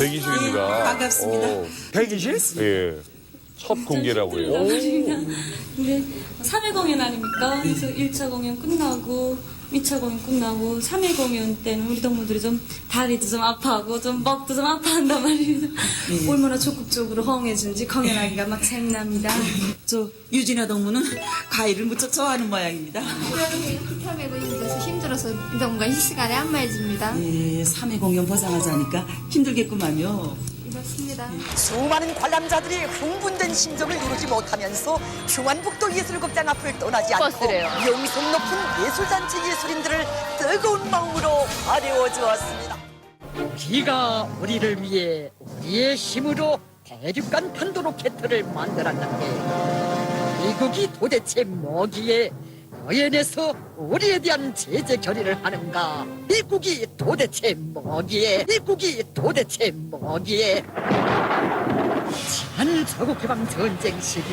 대기실입니다. 반갑습니다. 대기실? 예. 첫 공개라고요. 근데 3회 공연 아닙니까? 그래서 1차 공연 끝나고 2차 공연 끝나고 3회 공연 때는 우리 동무들이 좀 다리도 좀 아파하고 좀 목도 좀 아파한단 말입니다. 얼마나 적극적으로 허용해준지 공연하기가 막 재미납니다. 저 유진아 동무는 과일을 무척 좋아하는 모양입니다. 여름에 이렇게 펴매고 힘들어서 운동과 이 시간에 안마해줍니다. 예, 3회 공연 보장하자니까 힘들겠구만요. 이렇습니다. 수많은 관람자들이 흥분된 심정을 누르지 못하면서 중안북도 예술극장 앞을 떠나지 않고 버스래요. 명성 높은 예술단체 예술인들을 뜨거운 마음으로 아뢰어 주었습니다. 우리가 우리를 위해 우리의 힘으로 대륙간 탄도 로켓을 만들었는데 미국이 도대체 뭐기에 유엔에서 우리에 대한 제재 결의를 하는가? 미국이 도대체 뭐기에 지난 자국해방 전쟁 시기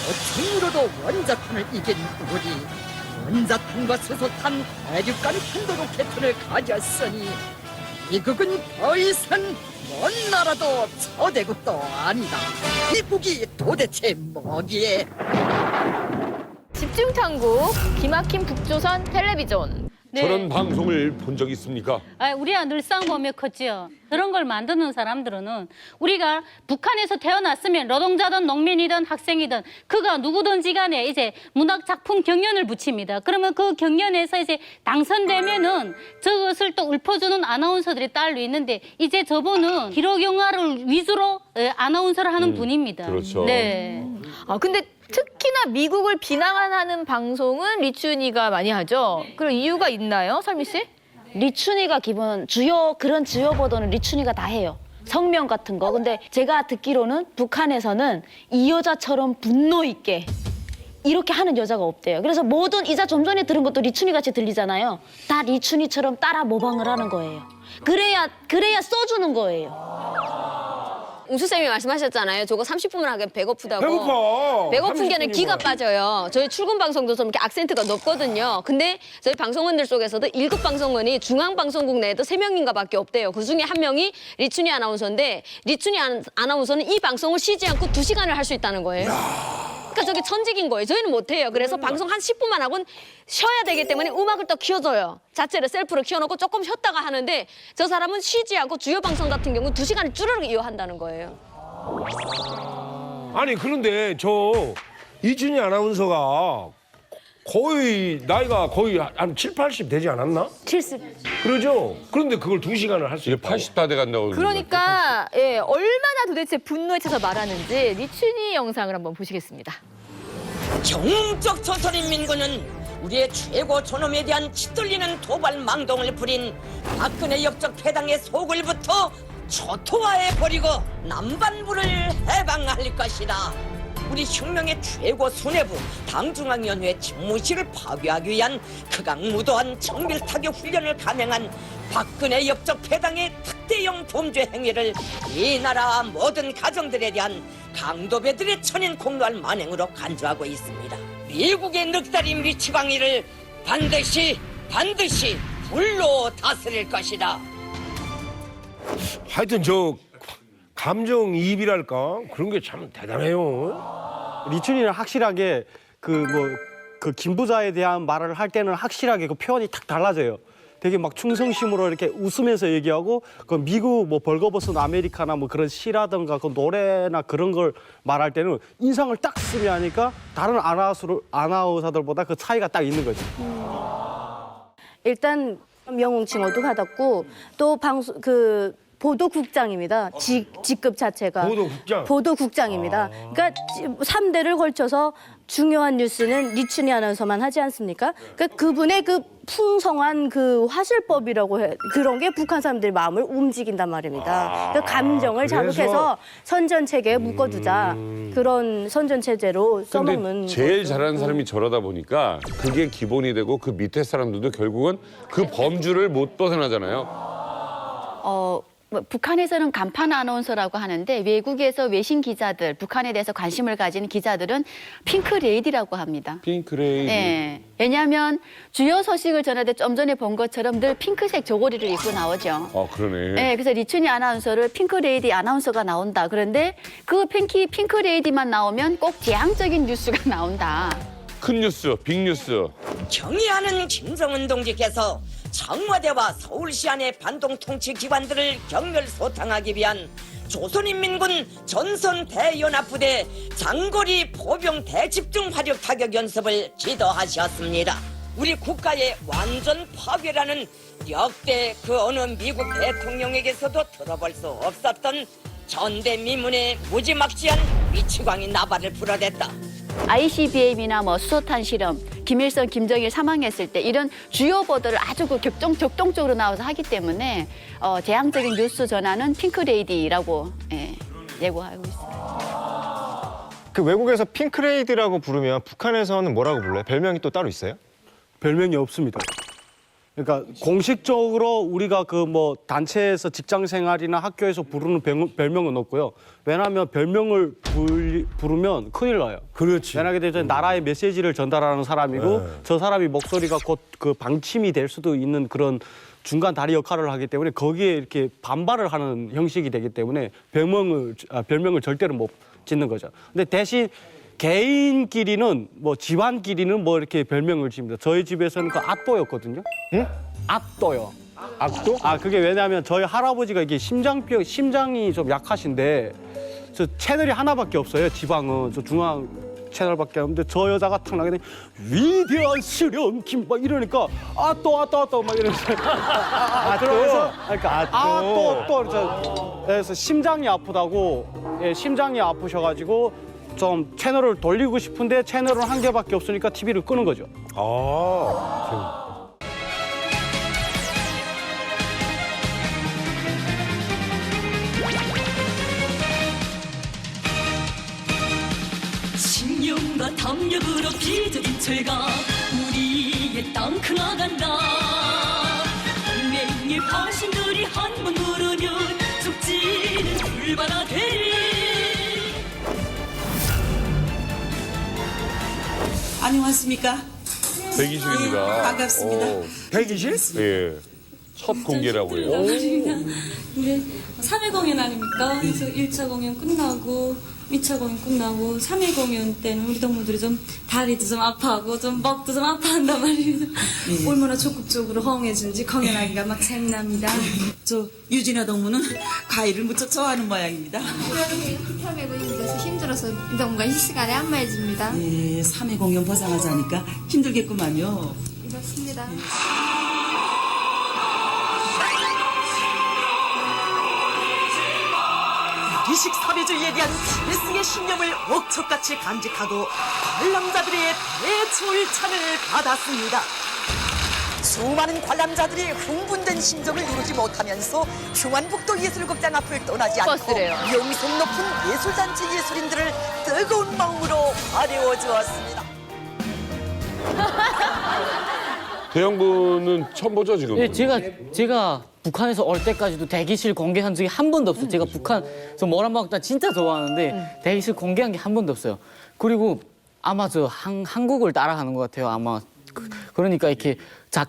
고충으로도 원자탄을 이긴 우리 원자탄과 수소탄 대륙간 탄도 로켓을 가졌으니 미국은 더 이상 먼 나라도 초대국도 아니다. 미국이 도대체 뭐기에 집중탐구 기막힌 북조선 텔레비전. 저런 방송을 본 적 있습니까? 우리가 늘상 보며 컸지요. 그런 걸 만드는 사람들은 우리가 북한에서 태어났으면 노동자든 농민이든 학생이든 그가 누구든지 간에 이제 문학 작품 경연을 붙입니다. 그러면 그 경연에서 이제 당선되면은 저것을 또 읊어주는 아나운서들이 따로 있는데 이제 저분은 기록 영화를 위주로 아나운서를 하는 분입니다. 그렇죠. 네. 근데 특히나 미국을 비난하는 방송은 리춘이가 많이 하죠. 그런 이유가 있나요, 설미 씨? 리춘이가 기본 그런 주요 보도는 리춘이가 다 해요. 성명 같은 거. 근데 제가 듣기로는 북한에서는 이 여자처럼 분노 있게 이렇게 하는 여자가 없대요. 그래서 모든 이자 좀 전에 들은 것도 리춘이 같이 들리잖아요. 다 리춘이처럼 따라 모방을 하는 거예요. 그래야 써주는 거예요. 웅수쌤이 말씀하셨잖아요. 저거 30분만 하기엔 배고프다고. 배고파. 배고픈 게는 30분이면. 기가 빠져요. 저희 출근 방송도 좀 이렇게 악센트가 높거든요. 근데 저희 방송원들 속에서도 1급 방송원이 중앙방송국 내에도 3명인가 밖에 없대요. 그중에 한 명이 리춘이 아나운서인데 리춘이 아나운서는 이 방송을 쉬지 않고 2시간을 할 수 있다는 거예요. 그러니까 저게 천직인 거예요. 저희는 못해요. 그래서 방송 한 10분만 하고는 쉬어야 되기 때문에 음악을 또 키워줘요. 자체를 셀프로 키워놓고 조금 쉬었다가 하는데 저 사람은 쉬지 않고 주요 방송 같은 경우는 2시간을 쭈르륵 이어한다는 거예요. 아니 그런데 저 이준희 아나운서가 거의 나이가 거의 한 7, 80 되지 않았나? 70. 그러죠? 그런데 그걸 2시간을 할 수 이게 있다. 80다 돼 간다고. 그러니까 얼마나 도대체 분노에 차서 말하는지 리춘이 영상을 한번 보시겠습니다. 경적 조선인민군은 우리의 최고 존엄에 대한 치돌리는 도발 망동을 부린 박근혜 역적 패당의 속을부터 초토화해버리고 남반부를 해방할 것이다. 우리 혁명의 최고 수뇌부 당중앙위원회 집무실을 파괴하기 위한 극악무도한 정밀타격 훈련을 감행한 박근혜 역적 패당의 특대형 범죄 행위를 이 나라 모든 가정들에 대한 강도배들의 천인 공로할 만행으로 간주하고 있습니다. 미국의 늑다리 미치광이를 반드시 불로 다스릴 것이다. 하여튼 저 감정이입이랄까 그런 게 참 대단해요. 리춘이는 확실하게 그 김부자에 대한 말을 할 때는 확실하게 그 표현이 탁 달라져요. 되게 막 충성심으로 이렇게 웃으면서 얘기하고 그 미국 뭐 벌거벗은 아메리카나 뭐 그런 시라든가 그 노래나 그런 걸 말할 때는 인상을 딱 쓰며 하니까 다른 아나운서들보다 그 차이가 딱 있는 거죠. 일단 영웅칭호도 받았고 또 보도국장입니다. 직급 자체가. 보도국장? 보도국장입니다. 그러니까 3대를 걸쳐서 중요한 뉴스는 리춘이 아나운서만 하지 않습니까? 그러니까 그분의 그 풍성한 그 화술법이라고 그런 게 북한 사람들의 마음을 움직인단 말입니다. 그 감정을 자극해서 선전체계에 묶어두자. 그런 선전체제로 써먹는. 근데 제일 거죠. 잘하는 사람이 저러다 보니까 그게 기본이 되고 그 밑에 사람들도 결국은 그 범주를 못 벗어나잖아요. 뭐 북한에서는 간판 아나운서라고 하는데 외국에서 외신 기자들, 북한에 대해서 관심을 가진 기자들은 핑크 레이디라고 합니다. 핑크 레이디. 네. 왜냐하면 주요 소식을 전할 때 좀 전에 본 것처럼 늘 핑크색 저고리를 입고 나오죠. 그러네. 네, 그래서 리춘희 아나운서를 핑크 레이디 아나운서가 나온다. 그런데 그 핑크 레이디만 나오면 꼭 재앙적인 뉴스가 나온다. 큰 뉴스, 빅뉴스. 경의하는 김정은 동지께서 청와대와 서울시 안의 반동 통치 기관들을 격렬 소탕하기 위한 조선인민군 전선대연합부대 장거리 포병 대집중 화력 타격 연습을 지도하셨습니다. 우리 국가의 완전 파괴라는 역대 그 어느 미국 대통령에게서도 들어볼 수 없었던 전대미문의 무지막지한 미치광이 나발을 불어댔다. ICBM이나 뭐 수소탄 실험, 김일성, 김정일 사망했을 때 이런 주요 보도를 아주 그 격동적으로 나와서 하기 때문에 재앙적인 뉴스 전하는 핑크레이디라고 예고하고 있습니다. 그 외국에서 핑크레이디라고 부르면 북한에서는 뭐라고 불러요? 별명이 또 따로 있어요? 별명이 없습니다. 그러니까 공식적으로 우리가 그 뭐 단체에서 직장 생활이나 학교에서 부르는 별명은 없고요. 왜냐하면 별명을 부르면 큰일 나요. 그렇지. 왜냐하게 되면 나라의 메시지를 전달하는 사람이고 네. 저 사람이 목소리가 곧 그 방침이 될 수도 있는 그런 중간 다리 역할을 하기 때문에 거기에 이렇게 반발을 하는 형식이 되기 때문에 별명을 절대로 못 짓는 거죠. 근데 대신 개인끼리는 뭐 집안끼리는 뭐 이렇게 별명을 집니다. 저희 집에서는 그 아또였거든요. 응? 아또요. 악도? 그게 왜냐하면 저희 할아버지가 이게 심장이 좀 약하신데 저 채널이 하나밖에 없어요. 지방은 저 중앙 채널밖에 없는데 저 여자가 탁 나게 되면 위대한 수령김 막 이러니까 아또 막 이러면서 그러면서 그러니까 또 그래서 심장이 아프다고 심장이 아프셔가지고 좀 채널을 돌리고 싶은데 채널은 한 개밖에 없으니까 TV를 끄는 거죠. 신념과 담력으로 비적인 철가 우리의 땅 크나간다. 동맹의 화신들이 한 번 누르면 죽지는 불바다 되리. 안녕하십니까? 대기실입니다. 반갑습니다. 대기실? 예. 첫 공개라고요. 우리 3회 공연 아닙니까? 그래서 1차 공연 끝나고 2차 공연 끝나고 3회 공연 때는 우리 동무들이 좀 다리도 좀 아파하고 좀 목도 좀 아파한단 말이에요. 얼마나 적극적으로 허응해준지 공연하기가 막 재미납니다. 저 유진아 동무는 과일을 무척 좋아하는 모양입니다. 3회 공연돼서 힘들어서 운동가 이 시간에 안마해줍니다. 예, 3회 공연 보장하자니까 힘들겠구만요. 이렇습니다. 24배주의에 대한 필승의 신념을 옥석같이 간직하고 관람자들의 대출찬을 받았습니다. 수많은 관람자들이 흥분된 심정을 누르지 못하면서 평안북도 예술극장 앞을 떠나지 않고 버스래요. 명성 높은 예술단체 예술인들을 뜨거운 마음으로 아뢰어 주었습니다. 대형부는 처음 보죠 지금? 네, 제가 북한에서 올 때까지도 대기실 공개한 적이 한 번도 없어요. 제가 북한에서 모란박단 진짜 좋아하는데 대기실 공개한 게 한 번도 없어요. 그리고 아마 저 한국을 따라하는 것 같아요. 아마 그러니까 이렇게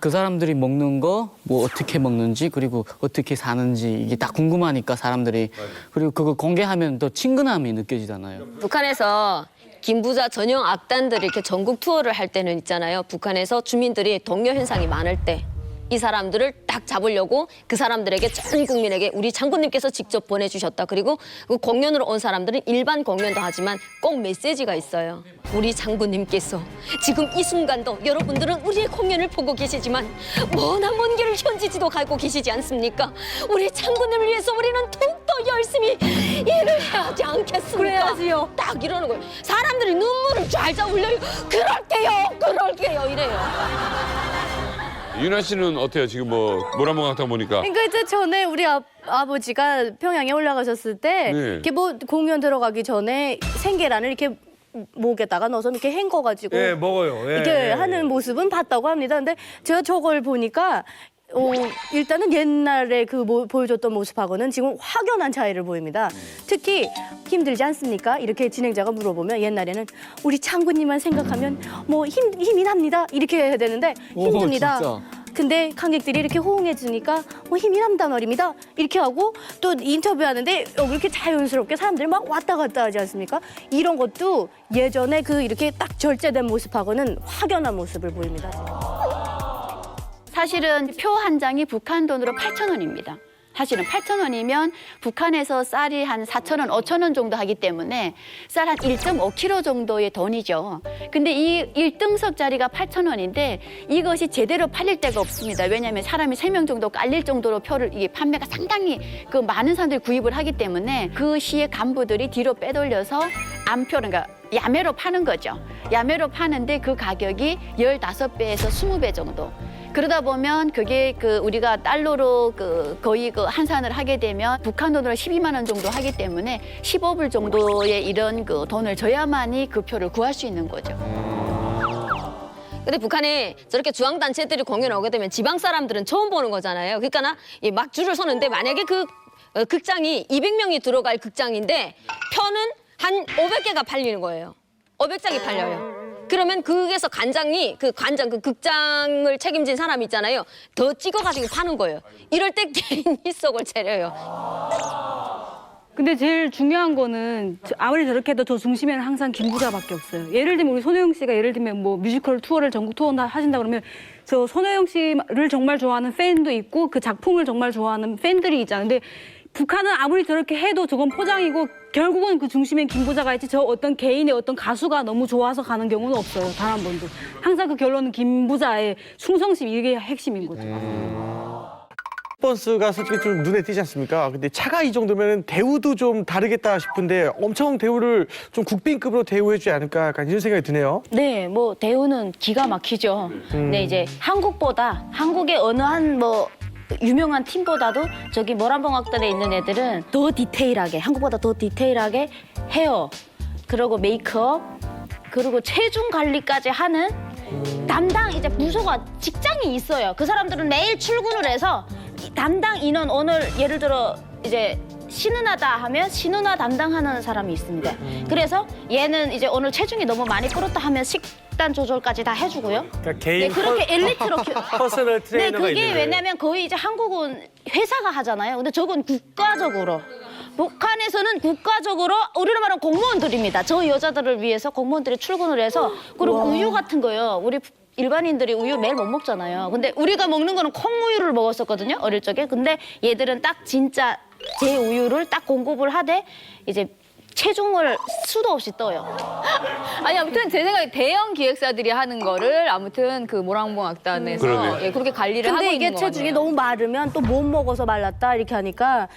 그 사람들이 먹는 거 뭐 어떻게 먹는지 그리고 어떻게 사는지 이게 다 궁금하니까 사람들이 그리고 그거 공개하면 더 친근함이 느껴지잖아요. 북한에서 김부자 전용 악단들이 이렇게 전국 투어를 할 때는 있잖아요. 북한에서 주민들이 동료 현상이 많을 때 이 사람들을 딱 잡으려고 그 사람들에게 전 국민에게 우리 장군님께서 직접 보내주셨다. 그리고 그 공연으로 온 사람들은 일반 공연도 하지만 꼭 메시지가 있어요. 우리 장군님께서 지금 이 순간도 여러분들은 우리의 공연을 보고 계시지만 먼 길을 현지지도 가고 계시지 않습니까? 우리 장군님을 위해서 우리는 더욱더 열심히 일을 해야 하지 않겠습니까? 그래야지요. 딱 이러는 거예요. 사람들이 눈물을 쫙쫙 흘려요. 그럴게요 이래요. 윤아 씨는 어때요? 지금 뭐 모란봉학당 보니까. 그러니까 이제 전에 우리 아버지가 평양에 올라가셨을 때 네. 이렇게 뭐 공연 들어가기 전에 생계란을 이렇게 목에다가 넣어서 이렇게 헹궈가지고 예, 먹어요. 예, 이렇게 예, 하는 모습은 봤다고 합니다. 근데 제가 저걸 보니까 일단은 옛날에 보여줬던 모습하고는 지금 확연한 차이를 보입니다. 특히 힘들지 않습니까? 이렇게 진행자가 물어보면 옛날에는 우리 창구님만 생각하면 뭐 힘이 납니다. 이렇게 해야 되는데 힘듭니다. 진짜. 근데 관객들이 이렇게 호응해 주니까 힘이 난단 말입니다. 이렇게 하고 또 인터뷰하는데 이렇게 자연스럽게 사람들이 막 왔다 갔다 하지 않습니까? 이런 것도 예전에 이렇게 딱 절제된 모습하고는 확연한 모습을 보입니다. 사실은 표 한 장이 북한 돈으로 8,000원입니다. 사실은 8,000원이면 북한에서 쌀이 한 4,000원, 5,000원 정도 하기 때문에 쌀 한 1.5kg 정도의 돈이죠. 근데 이 1등석짜리가 8,000원인데 이것이 제대로 팔릴 데가 없습니다. 왜냐하면 사람이 3명 정도 깔릴 정도로 표를 이게 판매가 상당히 많은 사람들이 구입을 하기 때문에 그 시의 간부들이 뒤로 빼돌려서 암표를 그러니까 야매로 파는 거죠. 야매로 파는데 그 가격이 15배에서 20배 정도. 그러다 보면 그게 우리가 달러로 거의 환산을 하게 되면 북한 돈으로 12만 원 정도 하기 때문에 15불 정도의 이런 돈을 줘야만이 그 표를 구할 수 있는 거죠. 근데 북한에 저렇게 중앙단체들이 공연을 오게 되면 지방 사람들은 처음 보는 거잖아요. 그러니까 막 줄을 서는데 만약에 극장이 200명이 들어갈 극장인데 표는 한 500개가 팔리는 거예요. 500장이 팔려요. 그러면 거기에서 그 극장을 책임진 사람이 있잖아요. 더 찍어가지고 파는 거예요. 이럴 때 개인이 속을 차려요. 근데 제일 중요한 거는 아무리 저렇게 해도 저 중심에는 항상 김부자밖에 없어요. 예를 들면 우리 손호영 씨가 예를 들면 뭐 뮤지컬 투어를 전국 투어 하신다 그러면 저 손호영 씨를 정말 좋아하는 팬도 있고 그 작품을 정말 좋아하는 팬들이 있잖아요. 근데 북한은 아무리 저렇게 해도 저건 포장이고 결국은 그 중심엔 김부자가 있지 저 어떤 개인의 어떤 가수가 너무 좋아서 가는 경우는 없어요. 단 한 번도. 항상 그 결론은 김부자의 충성심 이게 핵심인 거죠. 버스가 솔직히 좀 눈에 띄지 않습니까? 근데 차가 이 정도면 대우도 좀 다르겠다 싶은데 엄청 대우를 좀 국빈급으로 대우해주지 않을까 약간 이런 생각이 드네요. 네, 뭐 대우는 기가 막히죠. 근데 이제 한국보다 한국의 어느 한 유명한 팀보다도 저기 모란봉악단에 있는 애들은 더 디테일하게 한국보다 더 디테일하게 헤어 그리고 메이크업 그리고 체중 관리까지 하는 담당 이제 부서가 직장이 있어요. 그 사람들은 매일 출근을 해서 담당 인원 오늘 예를 들어 이제 신은하다 하면 신은하 담당하는 사람이 있습니다. 그래서 얘는 이제 오늘 체중이 너무 많이 불었다 하면 식단 조절까지 다 해주고요. 그러니까 개인 그렇게 엘리트로 퍼스널 트레이너가 그게 있는 왜냐면 거의 이제 한국은 회사가 하잖아요. 근데 저건 국가적으로. 북한에서는 국가적으로 우리로 말하면 공무원들입니다. 저 여자들을 위해서 공무원들이 출근을 해서 그리고 우유 같은 거요. 우리 일반인들이 우유 매일 못 먹잖아요. 근데 우리가 먹는 거는 콩우유를 먹었었거든요. 어릴 적에. 근데 얘들은 딱 진짜 제 우유를 딱 공급을 하되 이제 체중을 수도 없이 떠요. 아니 아무튼 제 생각에 대형 기획사들이 하는 거를 아무튼 그 모란봉악단에서 그러네. 그렇게 관리를 하고 근데 있는 이게 거 체중이 같아요. 너무 마르면 또 못 먹어서 말랐다 이렇게 하니까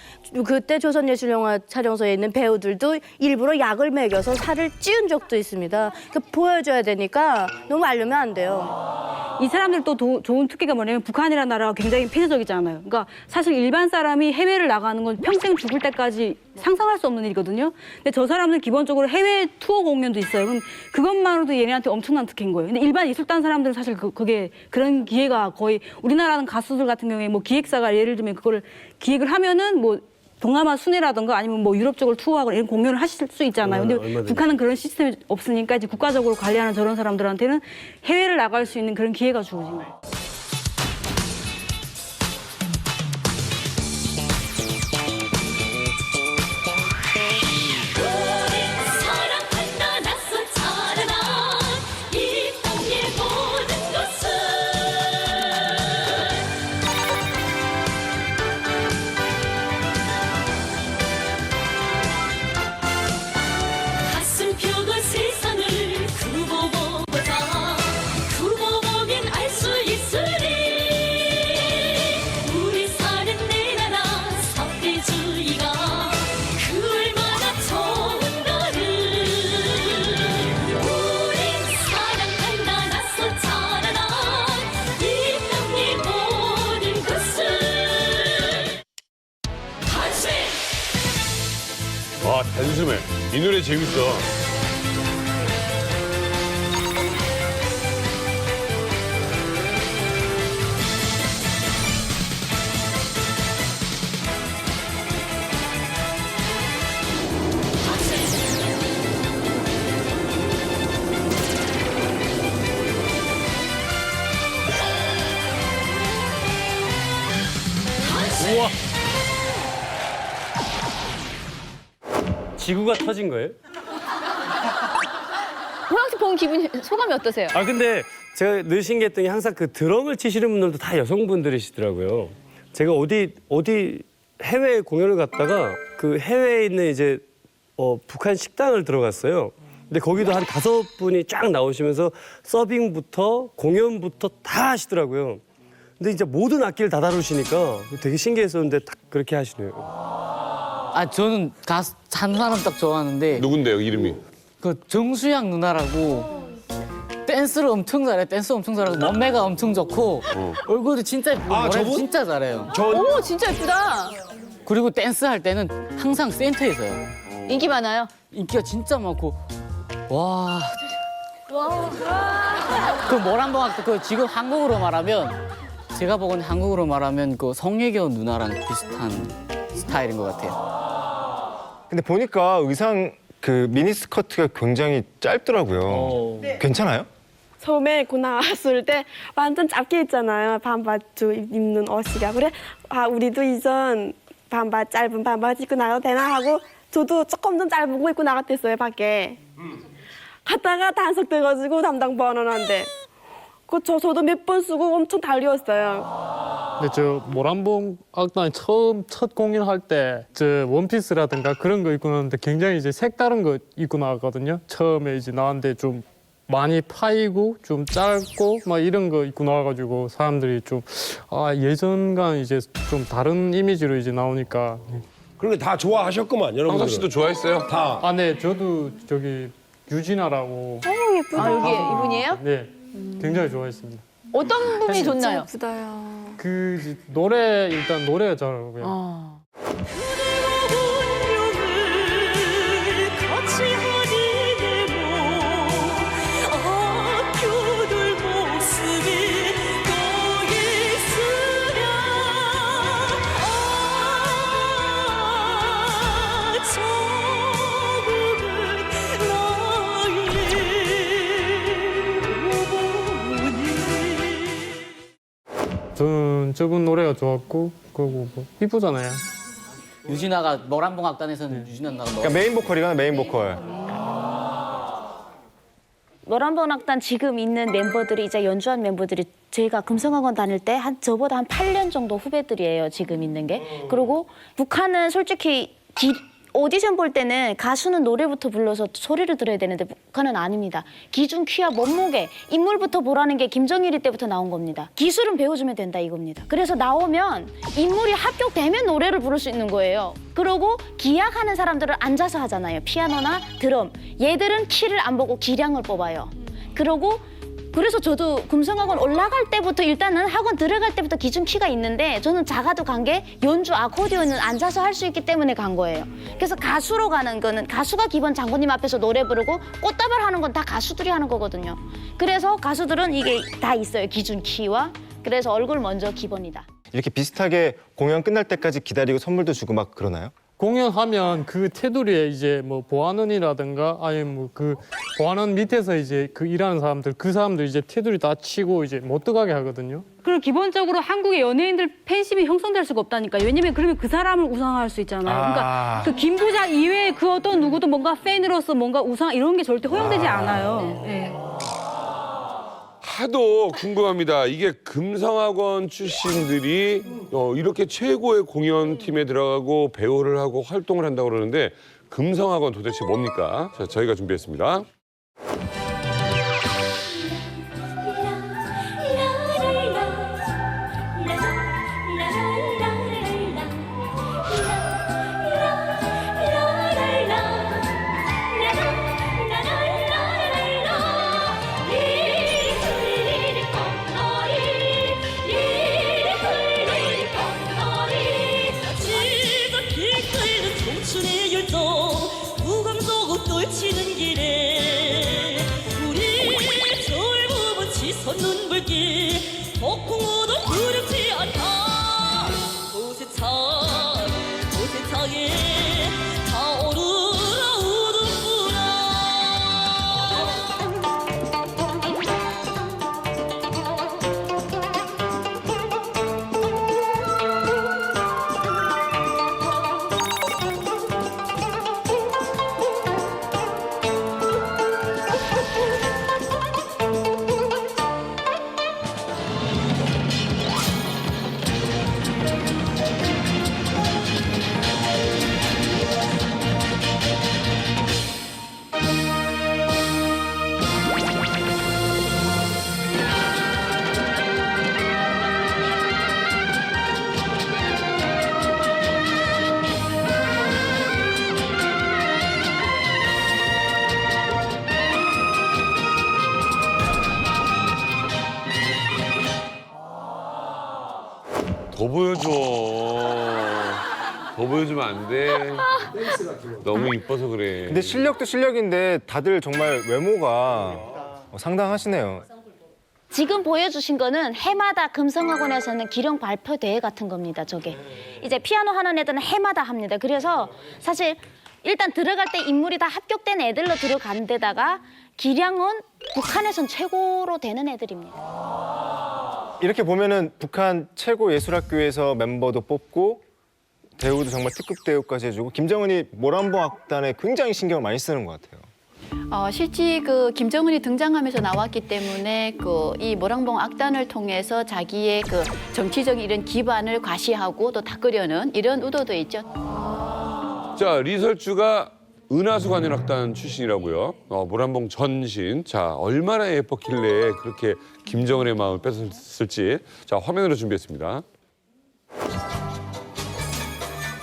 그때 조선예술영화 촬영소에 있는 배우들도 일부러 약을 먹여서 살을 찌운 적도 있습니다. 보여줘야 되니까 너무 알려면 안 돼요. 이 사람들 또 좋은 특기가 뭐냐면 북한이라는 나라가 굉장히 폐쇄적이잖아요. 그러니까 사실 일반 사람이 해외를 나가는 건 평생 죽을 때까지 상상할 수 없는 일이거든요. 근데 저 사람들 기본적으로 해외 투어 공연도 있어요. 그럼 그것만으로도 얘네한테 엄청난 특혜인 거예요. 근데 일반 이술단 사람들은 사실 그게 그런 기회가 거의 우리나라는 가수들 같은 경우에 뭐 기획사가 예를 들면 그거를 기획을 하면은 뭐 동남아 순회라든가 아니면 뭐 유럽 쪽을 투어하거나 이런 공연을 하실 수 있잖아요. 근데 얼마든지. 북한은 그런 시스템이 없으니까 이제 국가적으로 관리하는 저런 사람들한테는 해외를 나갈 수 있는 그런 기회가 주어진 거예요. 사랑한다 낯선 찬란한 이 땅의 모든 것을 가슴 펴고 세상을 굽어보자 굽어보면 알 수 있으리 우리 사는 내 나라 사회주의가 그 얼마나 좋은가를 우린 사랑한다 낯선 찬란한 이 땅의 모든 것을 단순히 와 단숨에 이 노래 재밌어. 지구가 터진 거예요? 호영씨 본 기분 소감이 어떠세요? 아 근데 제가 늘 신기했던 게 항상 그 드럼을 치시는 분들도 다 여성분들이시더라고요. 제가 어디 해외 공연을 갔다가 그 해외에 있는 이제 북한 식당을 들어갔어요. 근데 거기도 한 5분이 쫙 나오시면서 서빙부터 공연부터 다 하시더라고요. 근데 진짜 모든 악기를 다 다루시니까 되게 신기했었는데 딱 그렇게 하시네요. 아 저는 가수 한 사람 딱 좋아하는데 누군데요, 이름이? 그 정수양 누나라고 댄스를 엄청 잘해. 댄스 엄청 잘하고 몸매가 엄청 좋고 얼굴도 진짜 예쁘고 노래 저분? 진짜 잘해요. 오, 진짜 예쁘다. 그리고 댄스 할 때는 항상 센터에 서요. 인기 많아요. 인기가 진짜 많고 와. 그 모란봉학도 그 지금 한국으로 말하면 제가 보건 한국으로 말하면 그 송혜교 누나랑 비슷한 스타일인 것 같아요. 근데 보니까 의상 그 미니스커트가 굉장히 짧더라고요. 괜찮아요? 처음에 입고 나왔을 때 완전 짧게 입잖아요. 반바지 입는 옷이라. 그래, 우리도 이전 짧은 반바지 입고 나가도 되나 하고 저도 조금 좀 짧은 거 입고 나갔댔어요, 밖에. 갔다가 단속 돼가지고 담당 번호한테. 저도 몇 번 쓰고 엄청 달렸어요. 근데 저 모란봉 악단 첫 공연할 때 저 원피스라든가 그런 거 입고 나왔는데 굉장히 이제 색다른 거 입고 나왔거든요. 처음에 이제 나왔는데 좀 많이 파이고 좀 짧고 막 이런 거 입고 나와가지고 사람들이 좀 예전과 이제 좀 다른 이미지로 이제 나오니까. 그러니까 다 좋아하셨구만 여러분들. 황석 씨도 좋아했어요? 다. 네, 저도 저기 유진아라고. 예쁘다. 아, 여기 이분이에요? 네, 굉장히 좋아했습니다. 어떤 부분이 좋나요? 예쁘다요. 그 노래 일단 노래가 잘하고요. 같이 하는 아껴둘 모습이 또 있으랴 저는 저분 노래가 좋았고 그리고 뭐 이쁘잖아요. 유진아가 모란봉 악단에서는 유진아 누나가 그러니까 메인 보컬이거나 메인 보컬. 노란봉 악단 지금 있는 멤버들이 이제 연주한 멤버들이 제가 금성학원 다닐 때 저보다 한 8년 정도 후배들이에요, 지금 있는 게. 그리고 북한은 솔직히 오디션 볼 때는 가수는 노래부터 불러서 소리를 들어야 되는데 북한은 아닙니다. 기준, 키와 몸무게, 인물부터 보라는 게 김정일이 때부터 나온 겁니다. 기술은 배워주면 된다 이겁니다. 그래서 나오면 인물이 합격되면 노래를 부를 수 있는 거예요. 그리고 기악하는 사람들은 앉아서 하잖아요. 피아노나 드럼. 얘들은 키를 안 보고 기량을 뽑아요. 그래서 저도 금성학원 올라갈 때부터 일단은 학원 들어갈 때부터 기준 키가 있는데 저는 작아도 간 게 연주 아코디언은 앉아서 할 수 있기 때문에 간 거예요. 그래서 가수로 가는 거는 가수가 기본 장군님 앞에서 노래 부르고 꽃다발 하는 건 다 가수들이 하는 거거든요. 그래서 가수들은 이게 다 있어요. 기준 키와. 그래서 얼굴 먼저 기본이다. 이렇게 비슷하게 공연 끝날 때까지 기다리고 선물도 주고 막 그러나요? 공연하면 그 테두리에 이제 뭐 보안원이라든가 아니면 뭐 그 보안원 밑에서 이제 그 일하는 사람들 그 사람들 이제 테두리 다 치고 이제 못 들어가게 하거든요. 그리고 기본적으로 한국의 연예인들 팬심이 형성될 수가 없다니까. 왜냐면 그러면 그 사람을 우상할 수 있잖아요. 그러니까 그 김부자 이외에 그 어떤 누구도 뭔가 팬으로서 뭔가 우상 이런 게 절대 허용되지 않아요. 네. 하도 궁금합니다. 이게 금성학원 출신들이 이렇게 최고의 공연팀에 들어가고 배우를 하고 활동을 한다고 그러는데 금성학원 도대체 뭡니까? 자, 저희가 준비했습니다. 청춘의 열정 무감독 떨치는 길에 우리 젊음은 치솟 눈물길 폭풍우도 두렵지 않다 도세창에 타오르라 우등불아 보여줘. 더 보여주면 안 돼. 너무 이뻐서 그래. 근데 실력도 실력인데 다들 정말 외모가 상당하시네요. 지금 보여주신 거는 해마다 금성학원에서는 기령 발표 대회 같은 겁니다. 저게 이제 피아노 하는 애들은 해마다 합니다. 그래서 사실 일단 들어갈 때 인물이 다 합격된 애들로 들어간 데다가 기량은 북한에선 최고로 되는 애들입니다. 이렇게 보면은 북한 최고 예술학교에서 멤버도 뽑고 대우도 정말 특급 대우까지 해주고 김정은이 모란봉 악단에 굉장히 신경을 많이 쓰는 것 같아요. 실제 그 김정은이 등장하면서 나왔기 때문에 그 이 모란봉 악단을 통해서 자기의 그 정치적인 이런 기반을 과시하고 또 닦으려는 이런 의도도 있죠. 자, 리설주가 은하수 관현악단 출신이라고요. 모란봉 전신. 자, 얼마나 예뻤길래 그렇게 김정은의 마음을 뺏었을지. 자, 화면으로 준비했습니다.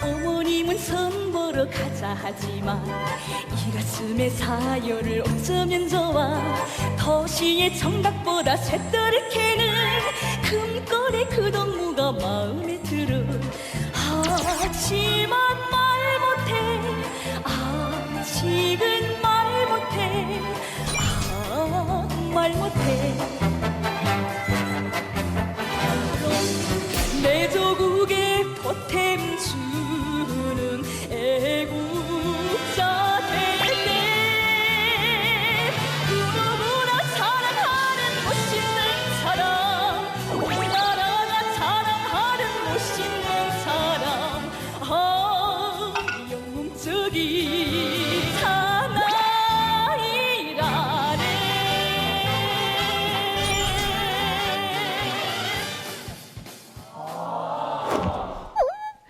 어머님은 선 보러 가자 하지만 이 가슴에 사연을 어쩌면 좋아 도시의 청각보다 쇳더리 캐는 금골의 그 동무가 마음에 들어 하지만 말 못해 아직은 말 못해 말 못해 내 조국의 보탬 주는 애국자 되네 누구나 사랑하는 멋있는 사람 우리나라가 자랑하는 멋있는 사람 영웅적인 사나이라네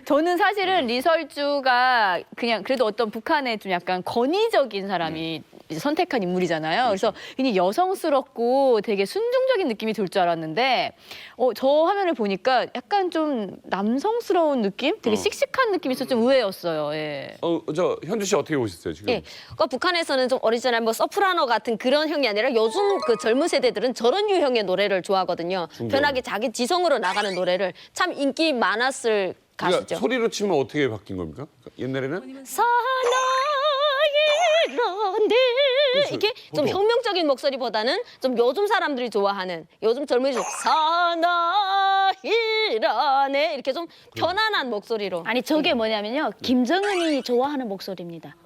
저는 사실은 리설주가 그냥 그래도 어떤 북한의 좀 약간 권위적인 사람이 선택한 인물이잖아요. 그래서 굉장히 여성스럽고 되게 순종적인 느낌이 들 줄 알았는데 저 화면을 보니까 약간 좀 남성스러운 느낌? 되게 씩씩한 느낌이 있어서 좀 의외였어요. 예. 저 현주 씨 어떻게 보셨어요, 지금? 예, 그러니까 북한에서는 좀 오리지널 뭐 서프라노 같은 그런 형이 아니라 요즘 그 젊은 세대들은 저런 유형의 노래를 좋아하거든요. 편하게 자기 지성으로 나가는 노래를 참 인기 많았을 가수죠. 그러니까 소리로 치면 어떻게 바뀐 겁니까? 옛날에는? 사나이란데 이렇게 좀 혁명적인 목소리보다는 좀 요즘 사람들이 좋아하는 요즘 젊은이들 사나이라네 이렇게 좀 편안한 목소리로. 아니 저게 뭐냐면요. 김정은이 좋아하는 목소리입니다.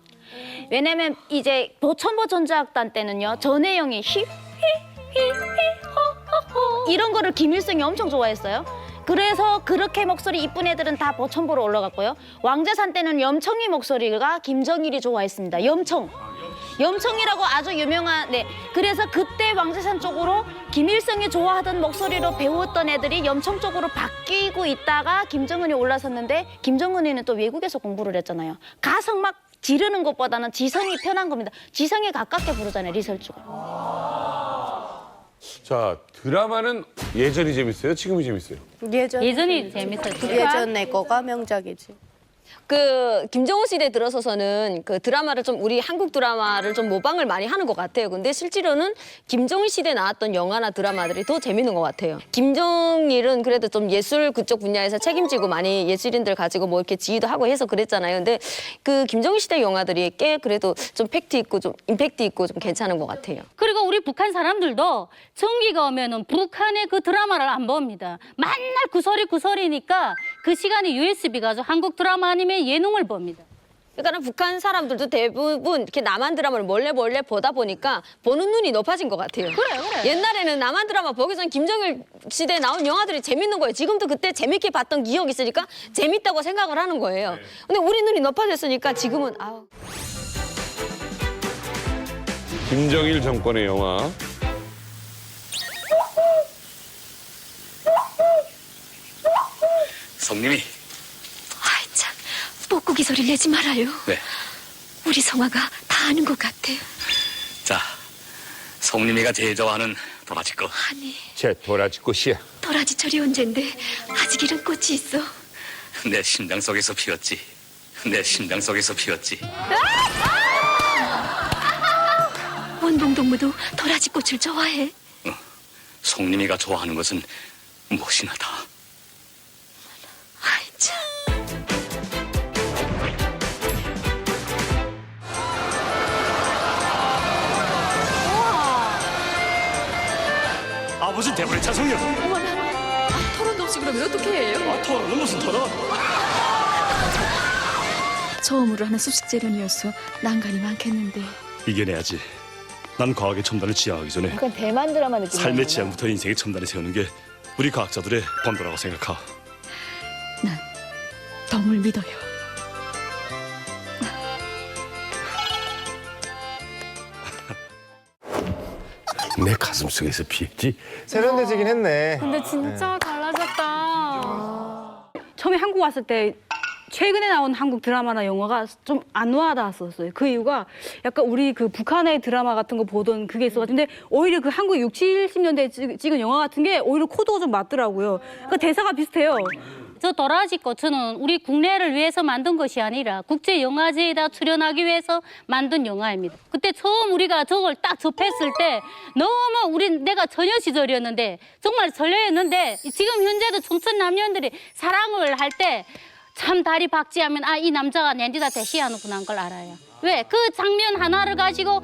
왜냐면 이제 보천보 전자악단 때는요. 전혜영이 히히히호호호 이런 거를 김일성이 엄청 좋아했어요. 그래서 그렇게 목소리 이쁜 애들은 다 보천보로 올라갔고요. 왕제산 때는 염청이 목소리가 김정일이 좋아했습니다. 염청이라고 아주 유명한 그래서 그때 왕제산 쪽으로 김일성이 좋아하던 목소리로 배웠던 애들이 염청 쪽으로 바뀌고 있다가 김정은이 올라섰는데 김정은이는 또 외국에서 공부를 했잖아요. 가성 막 지르는 것보다는 지성이 편한 겁니다. 지성에 가깝게 부르잖아요, 리설주가. 자, 드라마는 예전이 재밌어요? 지금이 재밌어요? 예전이 재밌었죠. 예전에 거가 명작이지. 그 김정은 시대 들어서서는 그 드라마를 좀 우리 한국 드라마를 좀 모방을 많이 하는 것 같아요. 근데 실제로는 김정일 시대 나왔던 영화나 드라마들이 더 재밌는 것 같아요. 김정일은 그래도 좀 예술 그쪽 분야에서 책임지고 많이 예술인들 가지고 뭐 이렇게 지휘도 하고 해서 그랬잖아요. 근데 그 김정일 시대 영화들이 꽤 그래도 좀 팩트 있고 좀 임팩트 있고 좀 괜찮은 것 같아요. 그리고 우리 북한 사람들도 정기가 오면은 북한의 그 드라마를 안 봅니다. 맨날 구설이니까 그 시간에 USB 가지고 한국 드라마 아니면 예능을 봅니다. 그러니까 북한 사람들도 대부분 이렇게 남한 드라마를 몰래 보다 보니까 보는 눈이 높아진 것 같아요. 그래. 옛날에는 남한 드라마 보기 전 김정일 시대에 나온 영화들이 재밌는 거예요. 지금도 그때 재밌게 봤던 기억이 있으니까 재밌다고 생각을 하는 거예요. 근데 우리 눈이 높아졌으니까 지금은 아우. 김정일 정권의 영화. 성님이 아이 참 뻐꾸기 소리 내지 말아요. 네. 우리 성화가 다 아는 것 같아. 자, 성님이가 제일 좋아하는 도라지 꽃. 아니 제 도라지 꽃이야. 도라지철이 언젠데 아직 이런 꽃이 있어. 내 심장 속에서 피었지. 내 심장 속에서 피었지. 원봉동무도 도라지꽃을 좋아해. 성님이가 좋아하는 것은 무엇이나 다. 대본의 자성이야. 어머나, 토론도 없이 그러면 어떻게 해요? 토론은 무슨 토론? 처음으로 하는 수식재론이었어. 난관이 많겠는데. 이겨내야지. 난 과학의 첨단을 지향하기 전에 약간 대만 드라마 느낌. 삶의 지향부터 인생의 첨단을 세우는 게 우리 과학자들의 본도라고 생각하. 덤을 믿어요. 내 가슴 속에서 피했지. 세련되지긴 했네. 근데 진짜 달라졌다. 처음에 한국 왔을 때 최근에 나온 한국 드라마나 영화가 좀 안 와닿았었어요. 그 이유가 약간 우리 그 북한의 드라마 같은 거 보던 그게 있어가지고 근데 오히려 그 한국 60, 70년대에 찍은 영화 같은 게 오히려 코드가 좀 맞더라고요. 그러니까 대사가 비슷해요. 저 도라지 꽃은 우리 국내를 위해서 만든 것이 아니라 국제 영화제에다 출연하기 위해서 만든 영화입니다. 그때 처음 우리가 저걸 딱 접했을 때 너무 내가 처녀 시절이었는데 정말 설레었는데 지금 현재도 청춘 남녀들이 사랑을 할 때 참 다리 박지하면 이 남자가 낸디다 대시하는구나 하는 걸 알아요. 왜? 그 장면 하나를 가지고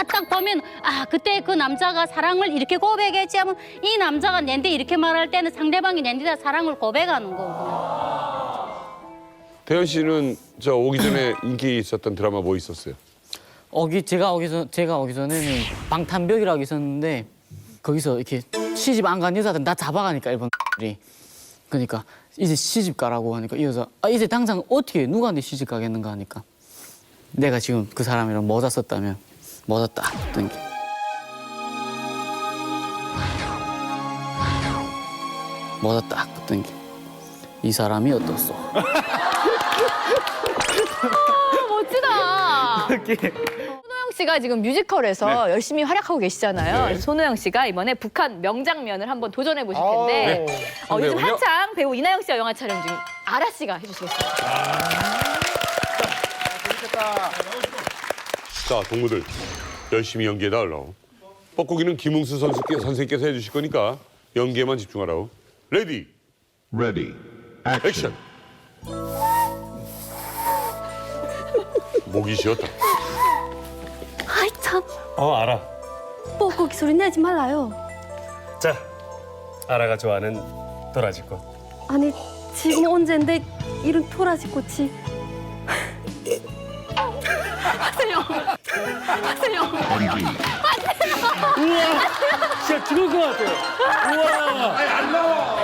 딱 보면 그때 그 남자가 사랑을 이렇게 고백했지 하면 이 남자가 낸디 이렇게 말할 때는 상대방이 낸디다 사랑을 고백하는 거구나. 태연 씨는 저 오기 전에 인기 있었던 드라마 뭐 있었어요? 제가 오기 전에는 방탄벽이라고 있었는데 거기서 이렇게 시집 안 간 여자들 나 잡아가니까 일본들이. 그러니까 이제 시집 가라고 하니까 이 여자 이제 당장 어떻게 누구한테 시집 가겠는가 하니까 내가 지금 그 사람이랑 모자 썼다면 모자 딱 뜯는 게 모자 딱 뜯는 게 이 사람이 어떻소? 멋지다. 손호영 씨가 지금 뮤지컬에서 열심히 활약하고 계시잖아요. 손호영 씨가 이번에 북한 명장면을 한번 도전해 보실 텐데 요즘 한창 배우 이나영 씨와 영화 촬영 중인 아라 씨가 해주시겠습니다. 자, 동무들 열심히 연기해달라. 뻐꾸기는 김웅수 선생님께서 해주실 거니까 연기에만 집중하라고. 레디, 액션. 목이 쉬었다. 아이 참, 알아. 뻐꾸기 소리 내지 말라요. 자, 아라가 좋아하는 도라지꽃. 아니 지금 언젠데 이런 토라지 꽃이. 하세요. 우와, 진짜 죽을 것 같아요. 우와. 안 나와.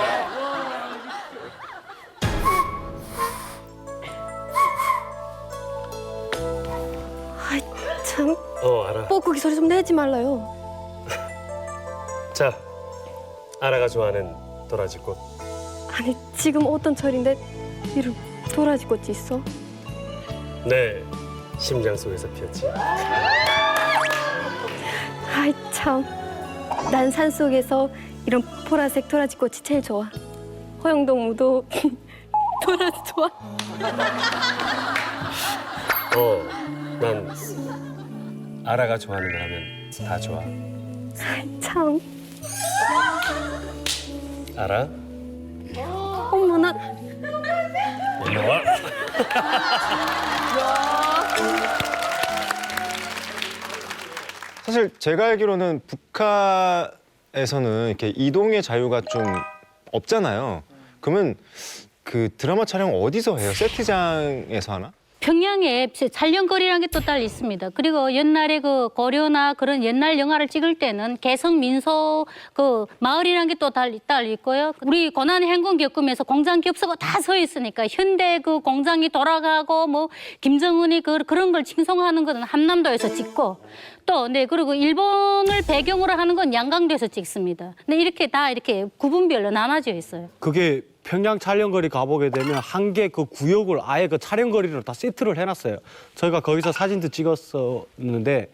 아이 참, 알아. 뻐꾸기 소리 좀 내지 말라요. 자, 아라가 좋아하는 도라지꽃. 아니 지금 어떤 철인데 이런 도라지 꽃이 있어? 네, 심장 속에서 피었지. 아이 참, 난 산속에서 이런 보라색 도라지 꽃이 제일 좋아. 허영동무도 도라지 좋아. 난 아라가 좋아하는 걸 하면 다 좋아. 아이 참, 알아? 어머나. 올라와. 사실 제가 알기로는 북한에서는 이렇게 이동의 자유가 좀 없잖아요. 그러면 그 드라마 촬영 어디서 해요? 세트장에서 하나? 평양에 촬영거리라는 게 또 따로 있습니다. 그리고 옛날에 그 고려나 그런 옛날 영화를 찍을 때는 개성 민속 그 마을이라는 게 또 따로 있고요. 우리 고난 행군 겪으면서 공장 겹서고 다 서 있으니까 현대 그 공장이 돌아가고 뭐 김정은이 그런 걸 칭송하는 거는 함남도에서 찍고 또 그리고 일본을 배경으로 하는 건 양강도에서 찍습니다. 근데 이렇게 다 이렇게 구분별로 나눠져 있어요. 그게 평양 촬영거리 가보게 되면 한 개 그 구역을 아예 그 촬영거리를 다 세트를 해놨어요. 저희가 거기서 사진도 찍었었는데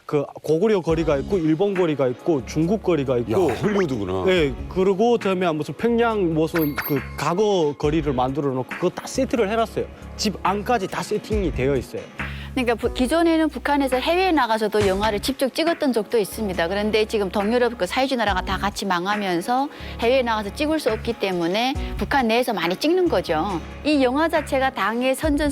그 고구려 거리가 있고 일본 거리가 있고 중국 거리가 있고. 야, 헐리우드구나. 네, 그리고 그다음에 무슨 평양 무슨 그 과거 거리를 만들어 놓고 그거 다 세트를 해놨어요. 집 안까지 다 세팅이 되어 있어요. 그러니까 기존에는 북한에서 해외에 나가서도 영화를 직접 찍었던 적도 있습니다. 그런데 지금 동유럽 그 사회주의 나라가 다 같이 망하면서 해외에 나가서 찍을 수 없기 때문에 북한 내에서 많이 찍는 거죠. 이 영화 자체가 당의 선전을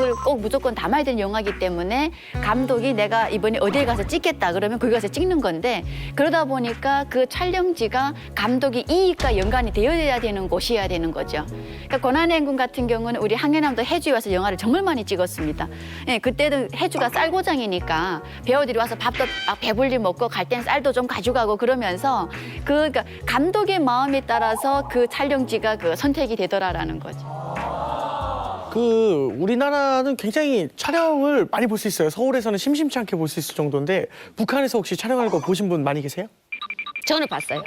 이걸 꼭 무조건 담아야 되는 영화이기 때문에 감독이 내가 이번에 어디에 가서 찍겠다 그러면 거기 가서 찍는 건데 그러다 보니까 그 촬영지가 감독이 이익과 연관이 되어야 되는 곳이어야 되는 거죠. 그러니까 고난의 행군 같은 경우는 우리 항해남도 해주에 와서 영화를 정말 많이 찍었습니다. 예, 그때는 해주가 쌀고장이니까 배우들이 와서 밥도 막 배불리 먹고 갈 땐 쌀도 좀 가져가고 그러면서 그러니까 감독의 마음에 따라서 그 촬영지가 그 선택이 되더라라는 거죠. 그 우리나라는 굉장히 촬영을 많이 볼 수 있어요. 서울에서는 심심치 않게 볼 수 있을 정도인데 북한에서 혹시 촬영하는 거 보신 분 많이 계세요? 저는 봤어요.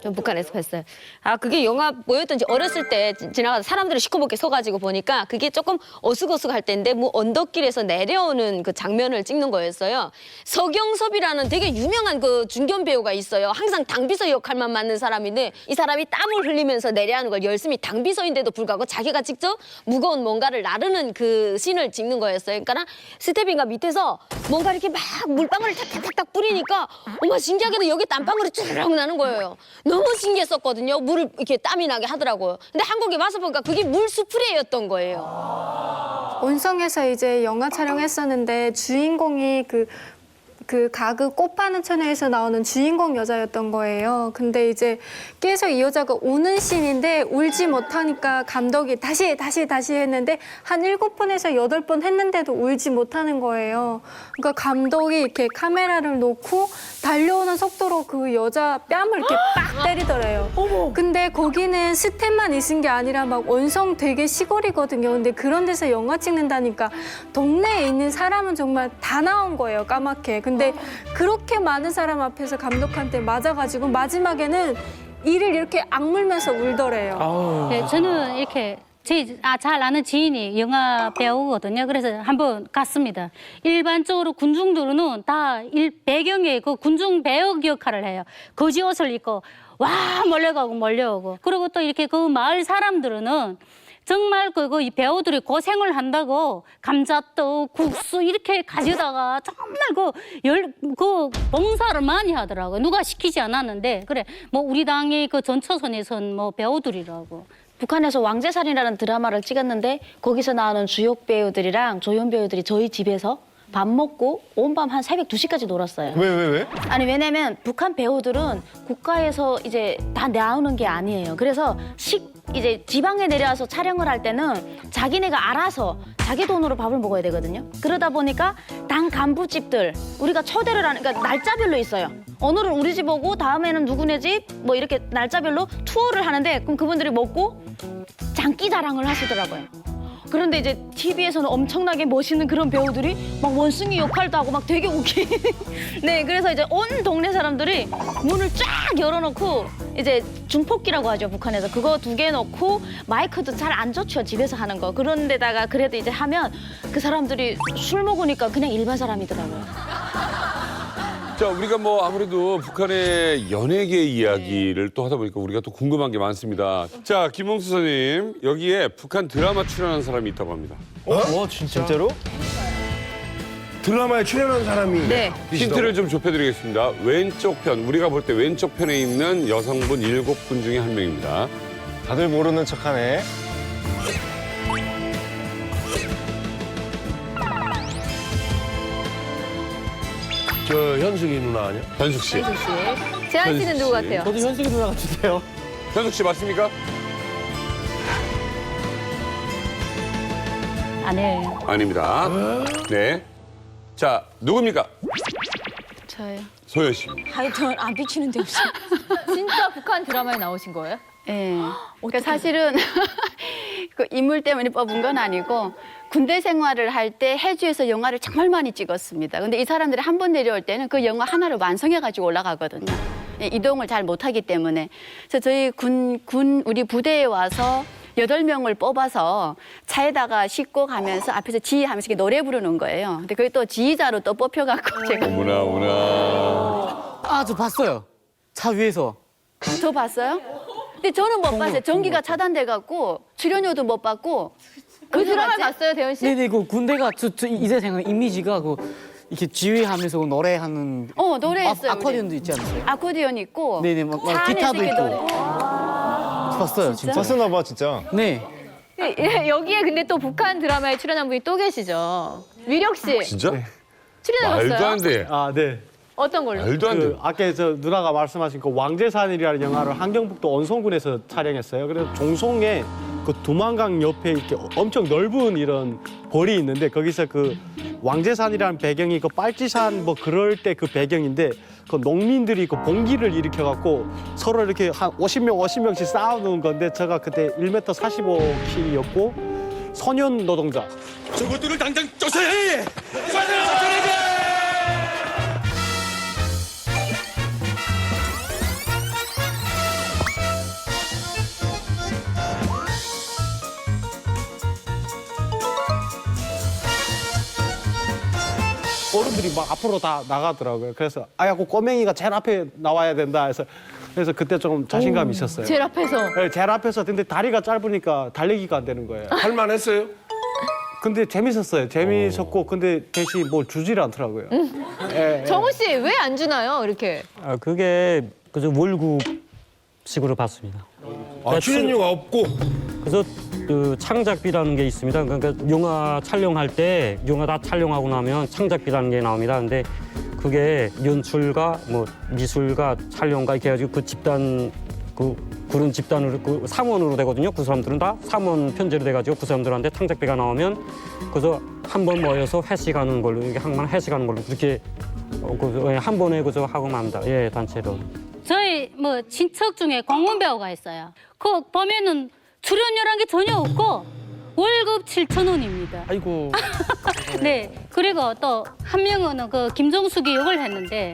전 북한에서 봤어요. 아, 그게 영화 뭐였던지 어렸을 때 지나가다 사람들이 시커멓게 서가지고 보니까 그게 조금 어수고수할 때인데 뭐 언덕길에서 내려오는 그 장면을 찍는 거였어요. 서경섭이라는 되게 유명한 그 중견 배우가 있어요. 항상 당비서 역할만 맡는 사람인데 이 사람이 땀을 흘리면서 내려하는 걸 열심히 당비서인데도 불구하고 자기가 직접 무거운 뭔가를 나르는 그 씬을 찍는 거였어요. 그러니까 스텝인가 밑에서 뭔가 이렇게 막 물방울을 탁탁탁 뿌리니까 어머 신기하게도 여기 땀방울이 쭈르륵 나는 거예요. 너무 신기했었거든요. 물을 이렇게 땀이 나게 하더라고요. 근데 한국에 와서 보니까 그게 물 스프레이였던 거예요. 온성에서 이제 영화 촬영했었는데 주인공이 그 가그 꽃 파는 처녀에서 나오는 주인공 여자였던 거예요. 근데 이제 계속 이 여자가 우는 씬인데 울지 못하니까 감독이 다시 했는데 한 7번에서 8번 했는데도 울지 못하는 거예요. 그러니까 감독이 이렇게 카메라를 놓고 달려오는 속도로 그 여자 뺨을 이렇게 빡 때리더래요. 근데 거기는 스텝만 있은 게 아니라 막 원성 되게 시골이거든요. 근데 그런 데서 영화 찍는다니까 동네에 있는 사람은 정말 다 나온 거예요. 까맣게. 근데 그렇게 많은 사람 앞에서 감독한테 맞아가지고 마지막에는 이를 이렇게 악물면서 울더래요. 네, 저는 이렇게 잘 아는 지인이 영화 배우거든요. 그래서 한번 갔습니다. 일반적으로 군중들은 다 배경에 그 군중 배우 역할을 해요. 거지 옷을 입고 와 몰려가고 몰려오고. 그리고 또 이렇게 그 마을 사람들은 정말 그 배우들이 고생을 한다고 감자떡, 국수 이렇게 가져다가 정말 그 봉사를 많이 하더라고요. 누가 시키지 않았는데 그래 뭐 우리 당의 그 전초선에선 뭐 배우들이라고. 북한에서 왕제살인이라는 드라마를 찍었는데 거기서 나오는 주역 배우들이랑 조연 배우들이 저희 집에서 밥 먹고 온 밤 한 새벽 2시까지 놀았어요. 왜? 아니 왜냐면 북한 배우들은 국가에서 이제 다 나오는 게 아니에요. 그래서 이제 지방에 내려와서 촬영을 할 때는 자기네가 알아서 자기 돈으로 밥을 먹어야 되거든요. 그러다 보니까 당 간부집들 우리가 초대를 하는 그러니까 날짜별로 있어요. 오늘은 우리 집 오고 다음에는 누구네 집 뭐 이렇게 날짜별로 투어를 하는데 그럼 그분들이 먹고 장기 자랑을 하시더라고요. 그런데 이제 TV에서는 엄청나게 멋있는 그런 배우들이 막 원숭이 역할도 하고 막 되게 웃긴. 네, 그래서 이제 온 동네 사람들이 문을 쫙 열어놓고 이제 중폭기라고 하죠, 북한에서. 그거 2개 놓고 마이크도 잘 안 좋죠, 집에서 하는 거. 그런 데다가 그래도 이제 하면 그 사람들이 술 먹으니까 그냥 일반 사람이더라고요. 자, 우리가 뭐 아무래도 북한의 연예계 이야기를 또 하다 보니까 우리가 또 궁금한 게 많습니다. 자, 김홍수 선생님, 여기에 북한 드라마 출연한 사람이 있다고 합니다. 진짜로? 드라마에 출연한 사람이 네. 힌트를 좀 좁혀드리겠습니다. 왼쪽 편, 우리가 볼 때 왼쪽 편에 있는 여성분 7분 중에 한 명입니다. 다들 모르는 척하네. 저 현숙이 누나 아니야? 현숙 씨. 현숙 씨. 재한 씨는 누구 같아요? 저도 현숙이 누나 같은데요. 현숙 씨 맞습니까? 아니에요. 아닙니다. 네. 자, 누굽니까? 저요. 소연 씨. 하여튼 안 비치는 데 없어요. 진짜 북한 드라마에 나오신 거예요? 네. 그러니까 사실은 그 인물 때문에 뽑은 건 아니고 군대 생활을 할 때 해주에서 영화를 정말 많이 찍었습니다. 근데 이 사람들이 한 번 내려올 때는 그 영화 하나를 완성해가지고 올라가거든요. 이동을 잘 못하기 때문에. 그래서 저희 우리 부대에 와서 8명을 뽑아서 차에다가 싣고 가면서 앞에서 지휘하면서 이렇게 노래 부르는 거예요. 근데 그게 또 지휘자로 또 뽑혀갖고 제가. 어머나. 아, 저 봤어요. 차 위에서. 저 봤어요? 근데 저는 못 봤어요. 전기가 차단돼갖고 출연료도 못 받고. 그 드라마 봤어요, 대현 씨? 네네, 그 군대가 이제 생각 이미지가 이렇게 지휘하면서 노래하는. 노래했어요. 아코디언도 있지 않았어요? 아코디언 있고. 네네, 막 차 안에서 기타도 이렇게 있고. 노래. 봤어요, 진짜. 봤었나 봐, 진짜. 네. 예, 여기에 근데 또 북한 드라마에 출연한 분이 또 계시죠. 위력 씨. 진짜? 출연해봤어요? 말도 안 돼. 아, 네. 어떤 걸로? 말도 안 돼. 그 아까 저 누나가 말씀하신 그 왕제산이라는 영화를 함경북도 언송군에서 촬영했어요. 그래서 종송에 그 두만강 옆에 이렇게 엄청 넓은 이런 벌이 있는데 거기서 그 왕제산이라는 배경이 그 빨치산 뭐 그럴 때 그 배경인데 그 농민들이 그 봉기를 일으켜 갖고 서로 이렇게 한 50명씩 싸우는 건데 제가 그때 1m 45kg였고 소년 노동자. 저것들을 당장 쫓아야 해! 어른들이 막 앞으로 다 나가더라고요. 그래서 아야 그 꼬맹이가 제일 앞에 나와야 된다 해서 그래서 그때 좀 자신감이 있었어요. 제일 앞에서. 네, 제일 앞에서 근데 다리가 짧으니까 달리기가 안 되는 거예요. 할만했어요? 근데 재밌었어요. 재밌었고 근데 대신 뭘 주질 않더라고요. 예, 예. 정우 씨 왜 안 주나요? 이렇게. 아, 그게 그저 월급식으로 받습니다. 아, 출연료가 없고? 그래서 그 창작비라는 게 있습니다. 그러니까 영화 촬영할 때 영화 다 촬영하고 나면 창작비라는 게 나옵니다. 근데 그게 연출가, 뭐 미술가, 촬영가 이렇게 해가지고 그 집단 그런 집단으로 그 삼원으로 되거든요. 그 사람들은 다 삼원 편제로 돼가지고 그 사람들한테 창작비가 나오면 그래서 한 번 모여서 회식하는 걸로 이게 항상 회식하는 걸로 그렇게 한 번에 그저 하고 맙니다. 예, 단체로. 저희 뭐 친척 중에 공문 배우가 있어요. 그 보면은 출연료란 게 전혀 없고 월급 7,000원입니다. 아이고. 네. 그리고 또 한 명은 그 김정숙이 역을 했는데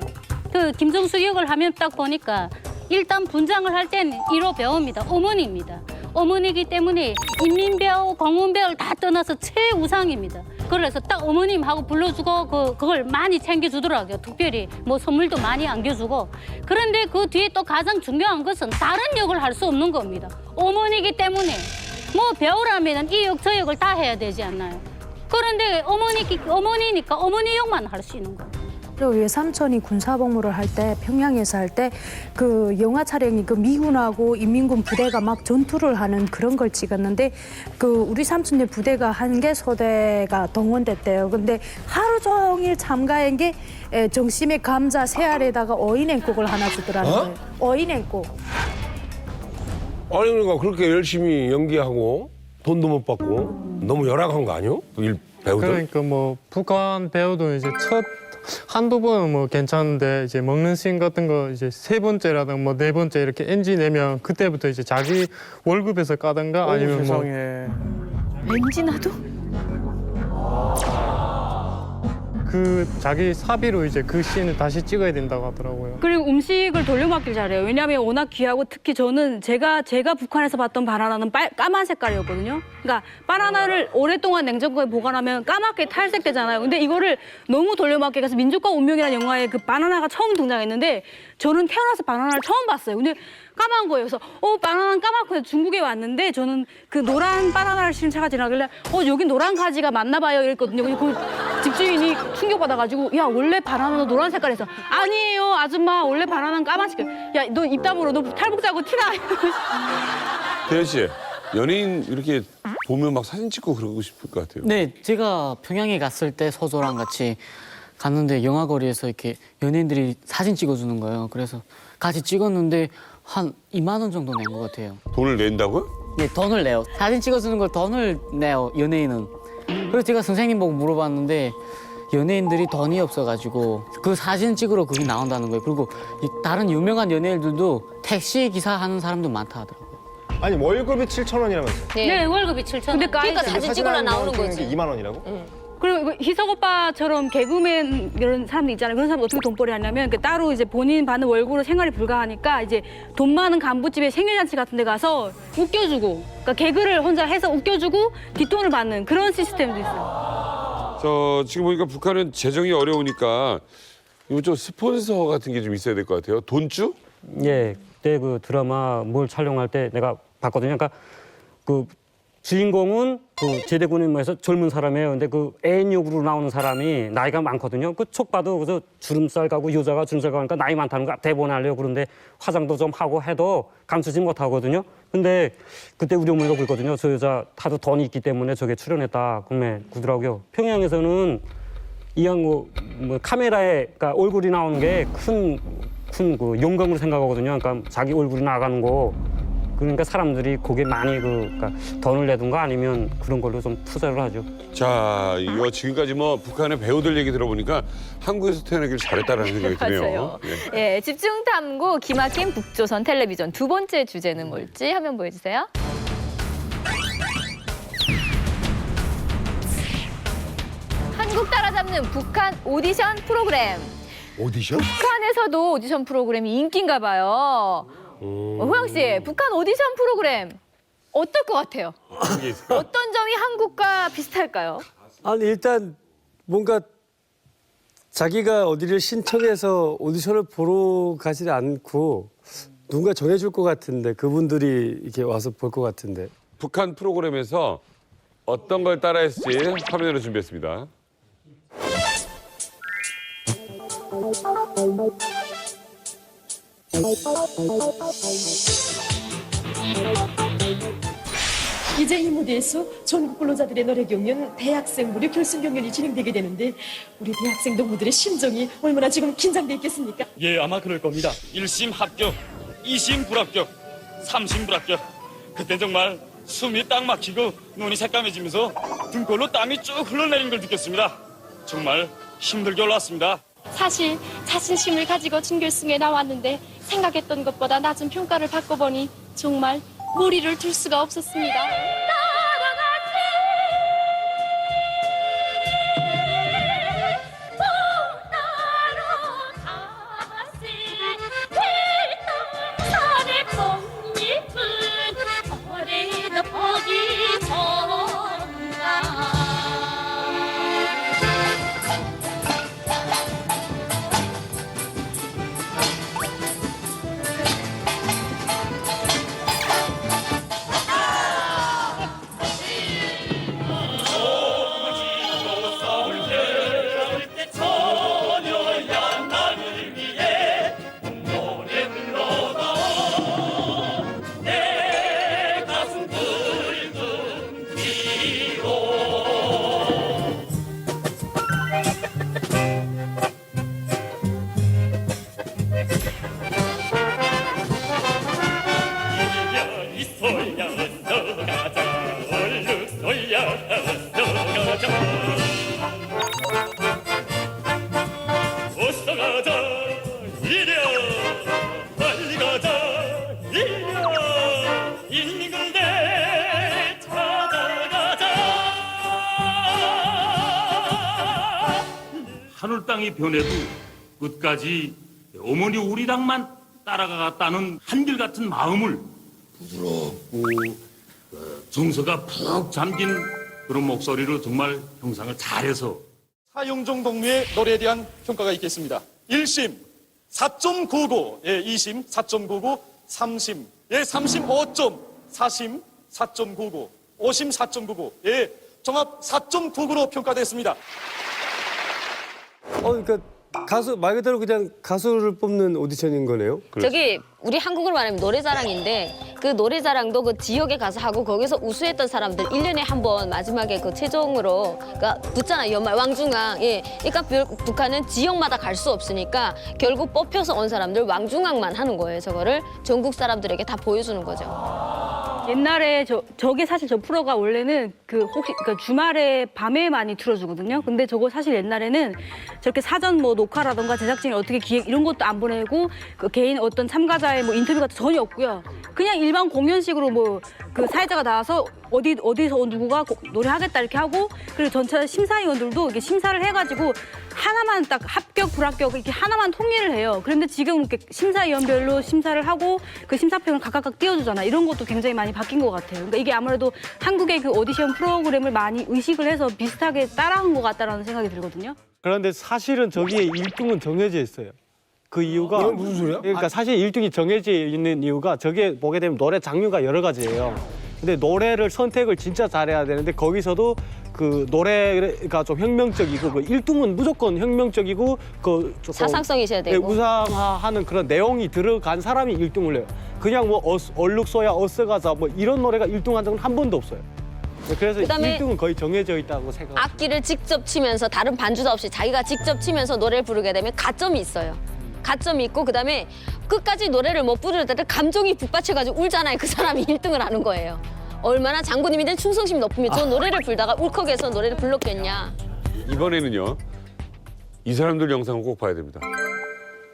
그 김정숙 역을 하면 딱 보니까 일단 분장을 할 때는 1호 배우입니다. 어머니입니다. 어머니이기 때문에 인민배우, 공문배우를 다 떠나서 최우상입니다. 그래서 딱 어머님하고 불러주고 그걸 많이 챙겨주더라고요. 특별히 뭐 선물도 많이 안겨주고. 그런데 그 뒤에 또 가장 중요한 것은 다른 역을 할 수 없는 겁니다. 어머니이기 때문에 뭐 배우라면 이 역, 저 역을 다 해야 되지 않나요? 그런데 어머니니까 어머니 역만 할 수 있는 거예요. 그리고 외삼촌이 군사복무를 할 때 평양에서 할 때 그 영화 촬영이 그 미군하고 인민군 부대가 막 전투를 하는 그런 걸 찍었는데 그 우리 삼촌네 부대가 한 개 소대가 동원됐대요. 근데 하루 종일 참가한 게 정심의 감자 새 알에다가 어인행국을 하나 주더라는 거예요. 어인행국. 아니 그러니까 그렇게 열심히 연기하고 돈도 못 받고 너무 열악한 거 아니요? 배우들? 그러니까 뭐 북한 배우도 이제 첫 한두 번은 뭐 괜찮은데 이제 먹는 씬 같은 거 이제 세 번째라든가 뭐 네 번째 이렇게 NG 내면 그때부터 이제 자기 월급에서 까든가 아니면 세상에. 왠지 나도? 그 자기 사비로 이제 그 씬을 다시 찍어야 된다고 하더라고요. 그리고 음식을 돌려막기를 잘해요. 왜냐하면 워낙 귀하고 특히 저는 제가 북한에서 봤던 바나나는 까만 색깔이었거든요. 그러니까 바나나를 오랫동안 냉장고에 보관하면 까맣게 탈색되잖아요. 근데 이거를 너무 돌려막기 해서 민족과 운명이라는 영화에 그 바나나가 처음 등장했는데 저는 태어나서 바나나를 처음 봤어요. 근데 까만 거예요. 그래서 바나나는 까맣고 중국에 왔는데 저는 그 노란 바나나를 실은 차가 지나길래 여기 노란 가지가 맞나 봐요 이랬거든요. 그 집주인이 충격받아가지고 야 원래 바나나는 노란 색깔에서 아니에요 아줌마 원래 바나나는 까만 색깔. 야 너 입 다물어 너 탈북 자고 티나. 대현 씨, 연예인 이렇게 보면 막 사진 찍고 그러고 싶을 것 같아요. 네, 제가 평양에 갔을 때 서조랑 같이 갔는데 영화거리에서 이렇게 연예인들이 사진 찍어주는 거예요. 그래서 같이 찍었는데 한 2만 원 정도 낸 것 같아요. 돈을 낸다고요? 네, 돈을 내요. 사진 찍어주는 걸 돈을 내요, 연예인은. 그래서 제가 선생님 보고 물어봤는데 연예인들이 돈이 없어가지고 그 사진 찍으러 거기 나온다는 거예요. 그리고 다른 유명한 연예인들도 택시 기사 하는 사람도 많다 하더라고요. 아니 월급이 7,000원이라면서요? 네, 월급이 7,000원. 그러니까 사진 찍으러 나오는 거지. 2만 원이라고? 그리고 희석 오빠처럼 개그맨 이런 사람들 있잖아요. 그런 사람 어떻게 돈벌이 하냐면 따로 이제 본인 받는 월급으로 생활이 불가하니까 이제 돈 많은 간부집에 생일잔치 같은 데 가서 웃겨주고 그러니까 개그를 혼자 해서 웃겨주고 뒷돈을 받는 그런 시스템도 있어요. 지금 보니까 북한은 재정이 어려우니까 이거 좀 스폰서 같은 게 좀 있어야 될 것 같아요. 돈주? 예, 그때 그 드라마 뭘 촬영할 때 내가 봤거든요. 그러니까 그 주인공은 그 제대군인에서 젊은 사람이에요. 근데 그 애인 역으로 나오는 사람이 나이가 많거든요. 그 촉 봐도 그래서 주름살 가고 여자가 주름살 가니까 나이 많다는 거 대본에 하려고 그러는데 화장도 좀 하고 해도 감추지 못하거든요. 근데 그때 우리 어머니가 그랬거든요. 저 여자 하도 돈이 있기 때문에 저게 출연했다. 그러더라고요. 평양에서는 이왕 뭐 카메라에 그러니까 얼굴이 나오는 게 큰 그 영광으로 생각하거든요. 그러니까 자기 얼굴이 나가는 거. 그러니까 사람들이 거기에 많이 그러니까 돈을 내든가 아니면 그런 걸로 좀 투자를 하죠. 자, 이거 지금까지 뭐 북한의 배우들 얘기 들어보니까 한국에서 태어나길 잘했다라는 생각이 드네요. 맞아요. 예. 예, 집중탐구 기막힌 북조선 텔레비전 두 번째 주제는 뭘지 화면 보여주세요. 한국 따라잡는 북한 오디션 프로그램. 오디션? 북한에서도 오디션 프로그램이 인기인가 봐요. 호영 씨, 북한 오디션 프로그램 어떨 것 같아요? 어떤 점이 한국과 비슷할까요? 아니 일단 뭔가 자기가 어디를 신청해서 오디션을 보러 가지 않고 누군가 정해줄 것 같은데 그분들이 이렇게 와서 볼 것 같은데. 북한 프로그램에서 어떤 걸 따라했을지 화면으로 준비했습니다. 이제 이 무대에서 전국 근로자들의 노래 경연 대학생 무료 결승 경연이 진행되게 되는데 우리 대학생 동무들의 심정이 얼마나 지금 긴장돼 있겠습니까? 예, 아마 그럴 겁니다. 1심 합격, 2심 불합격, 3심 불합격. 그때 정말 숨이 딱 막히고 눈이 새까매지면서 등골로 땀이 쭉 흘러내리는 걸 느꼈습니다. 정말 힘들게 올라왔습니다. 사실 자신심을 가지고 준결승에 나왔는데 생각했던 것보다 낮은 평가를 받고 보니 정말 무리를 둘 수가 없었습니다. 하늘 땅이 변해도 끝까지 어머니 우리 당만 따라가겠다는 한결같은 마음을 부드럽고 정서가 푹 잠긴 그런 목소리로 정말 형상을 잘해서 사용종 동무의 노래에 대한 평가가 있겠습니다. 1심 4.99, 예, 2심 4.99, 3심, 예, 3심 5점, 4심 4.99, 5심 4.99, 예, 종합 4.99로 평가됐습니다. 그러니까 가수 말 그대로 그냥 가수를 뽑는 오디션인 거네요. 저기 우리 한국으로 말하면 노래자랑인데 그 노래자랑도 그 지역에 가서 하고 거기서 우수했던 사람들 1년에 한 번 마지막에 그 최종으로 그러니까 붙잖아요. 연말 왕중왕. 예. 그러니까 북한은 지역마다 갈 수 없으니까 결국 뽑혀서 온 사람들 왕중왕만 하는 거예요. 저거를 전국 사람들에게 다 보여주는 거죠. 옛날에 저게 사실 저 프로가 원래는 그 혹시 그 주말에 밤에 많이 틀어주거든요. 근데 저거 사실 옛날에는 저렇게 사전 뭐 녹화라던가 제작진이 어떻게 기획 이런 것도 안 보내고 그 개인 어떤 참가자의 뭐 인터뷰 같은 전혀 없고요. 그냥 일반 공연식으로 뭐 그 사회자가 나와서 어디서 온 누구가 노래하겠다 이렇게 하고 그리고 전체 심사위원들도 이렇게 심사를 해가지고 하나만 딱 합격 불합격 이렇게 하나만 통일을 해요. 그런데 지금 이렇게 심사위원별로 심사를 하고 그 심사평을 각각 띄워주잖아. 이런 것도 굉장히 많이 바뀐 것 같아요. 그러니까 이게 아무래도 한국의 그 오디션 프로그램을 많이 의식을 해서 비슷하게 따라한 것 같다라는 생각이 들거든요. 그런데 사실은 저기에 1등은 정해져 있어요. 그 이유가 이건 무슨 소리야? 그러니까 사실 1등이 정해져 있는 이유가 저게 보게 되면 노래 장르가 여러 가지예요. 근데 노래를 선택을 진짜 잘해야 되는데 거기서도 그 노래가 좀 혁명적이고 그 1등은 무조건 혁명적이고 그 조금 사상성이 있어야 되고. 우상화하는 그런 내용이 들어간 사람이 1등을 해요. 그냥 뭐 얼룩소야 어스가자 뭐 이런 노래가 1등한 적은 한 번도 없어요. 그래서 그다음에 1등은 거의 정해져 있다고 생각합니다. 악기를 직접 치면서 다른 반주자 없이 자기가 직접 치면서 노래를 부르게 되면 가점이 있어요. 가점이 있고 그다음에 끝까지 노래를 못 부를 때 감정이 북받쳐가지고 울잖아요. 그 사람이 1등을 하는 거예요. 얼마나 장군님이 된 충성심이 높으면 저 노래를 불다가 울컥해서 노래를 불렀겠냐. 이번에는요. 이 사람들 영상을 꼭 봐야 됩니다.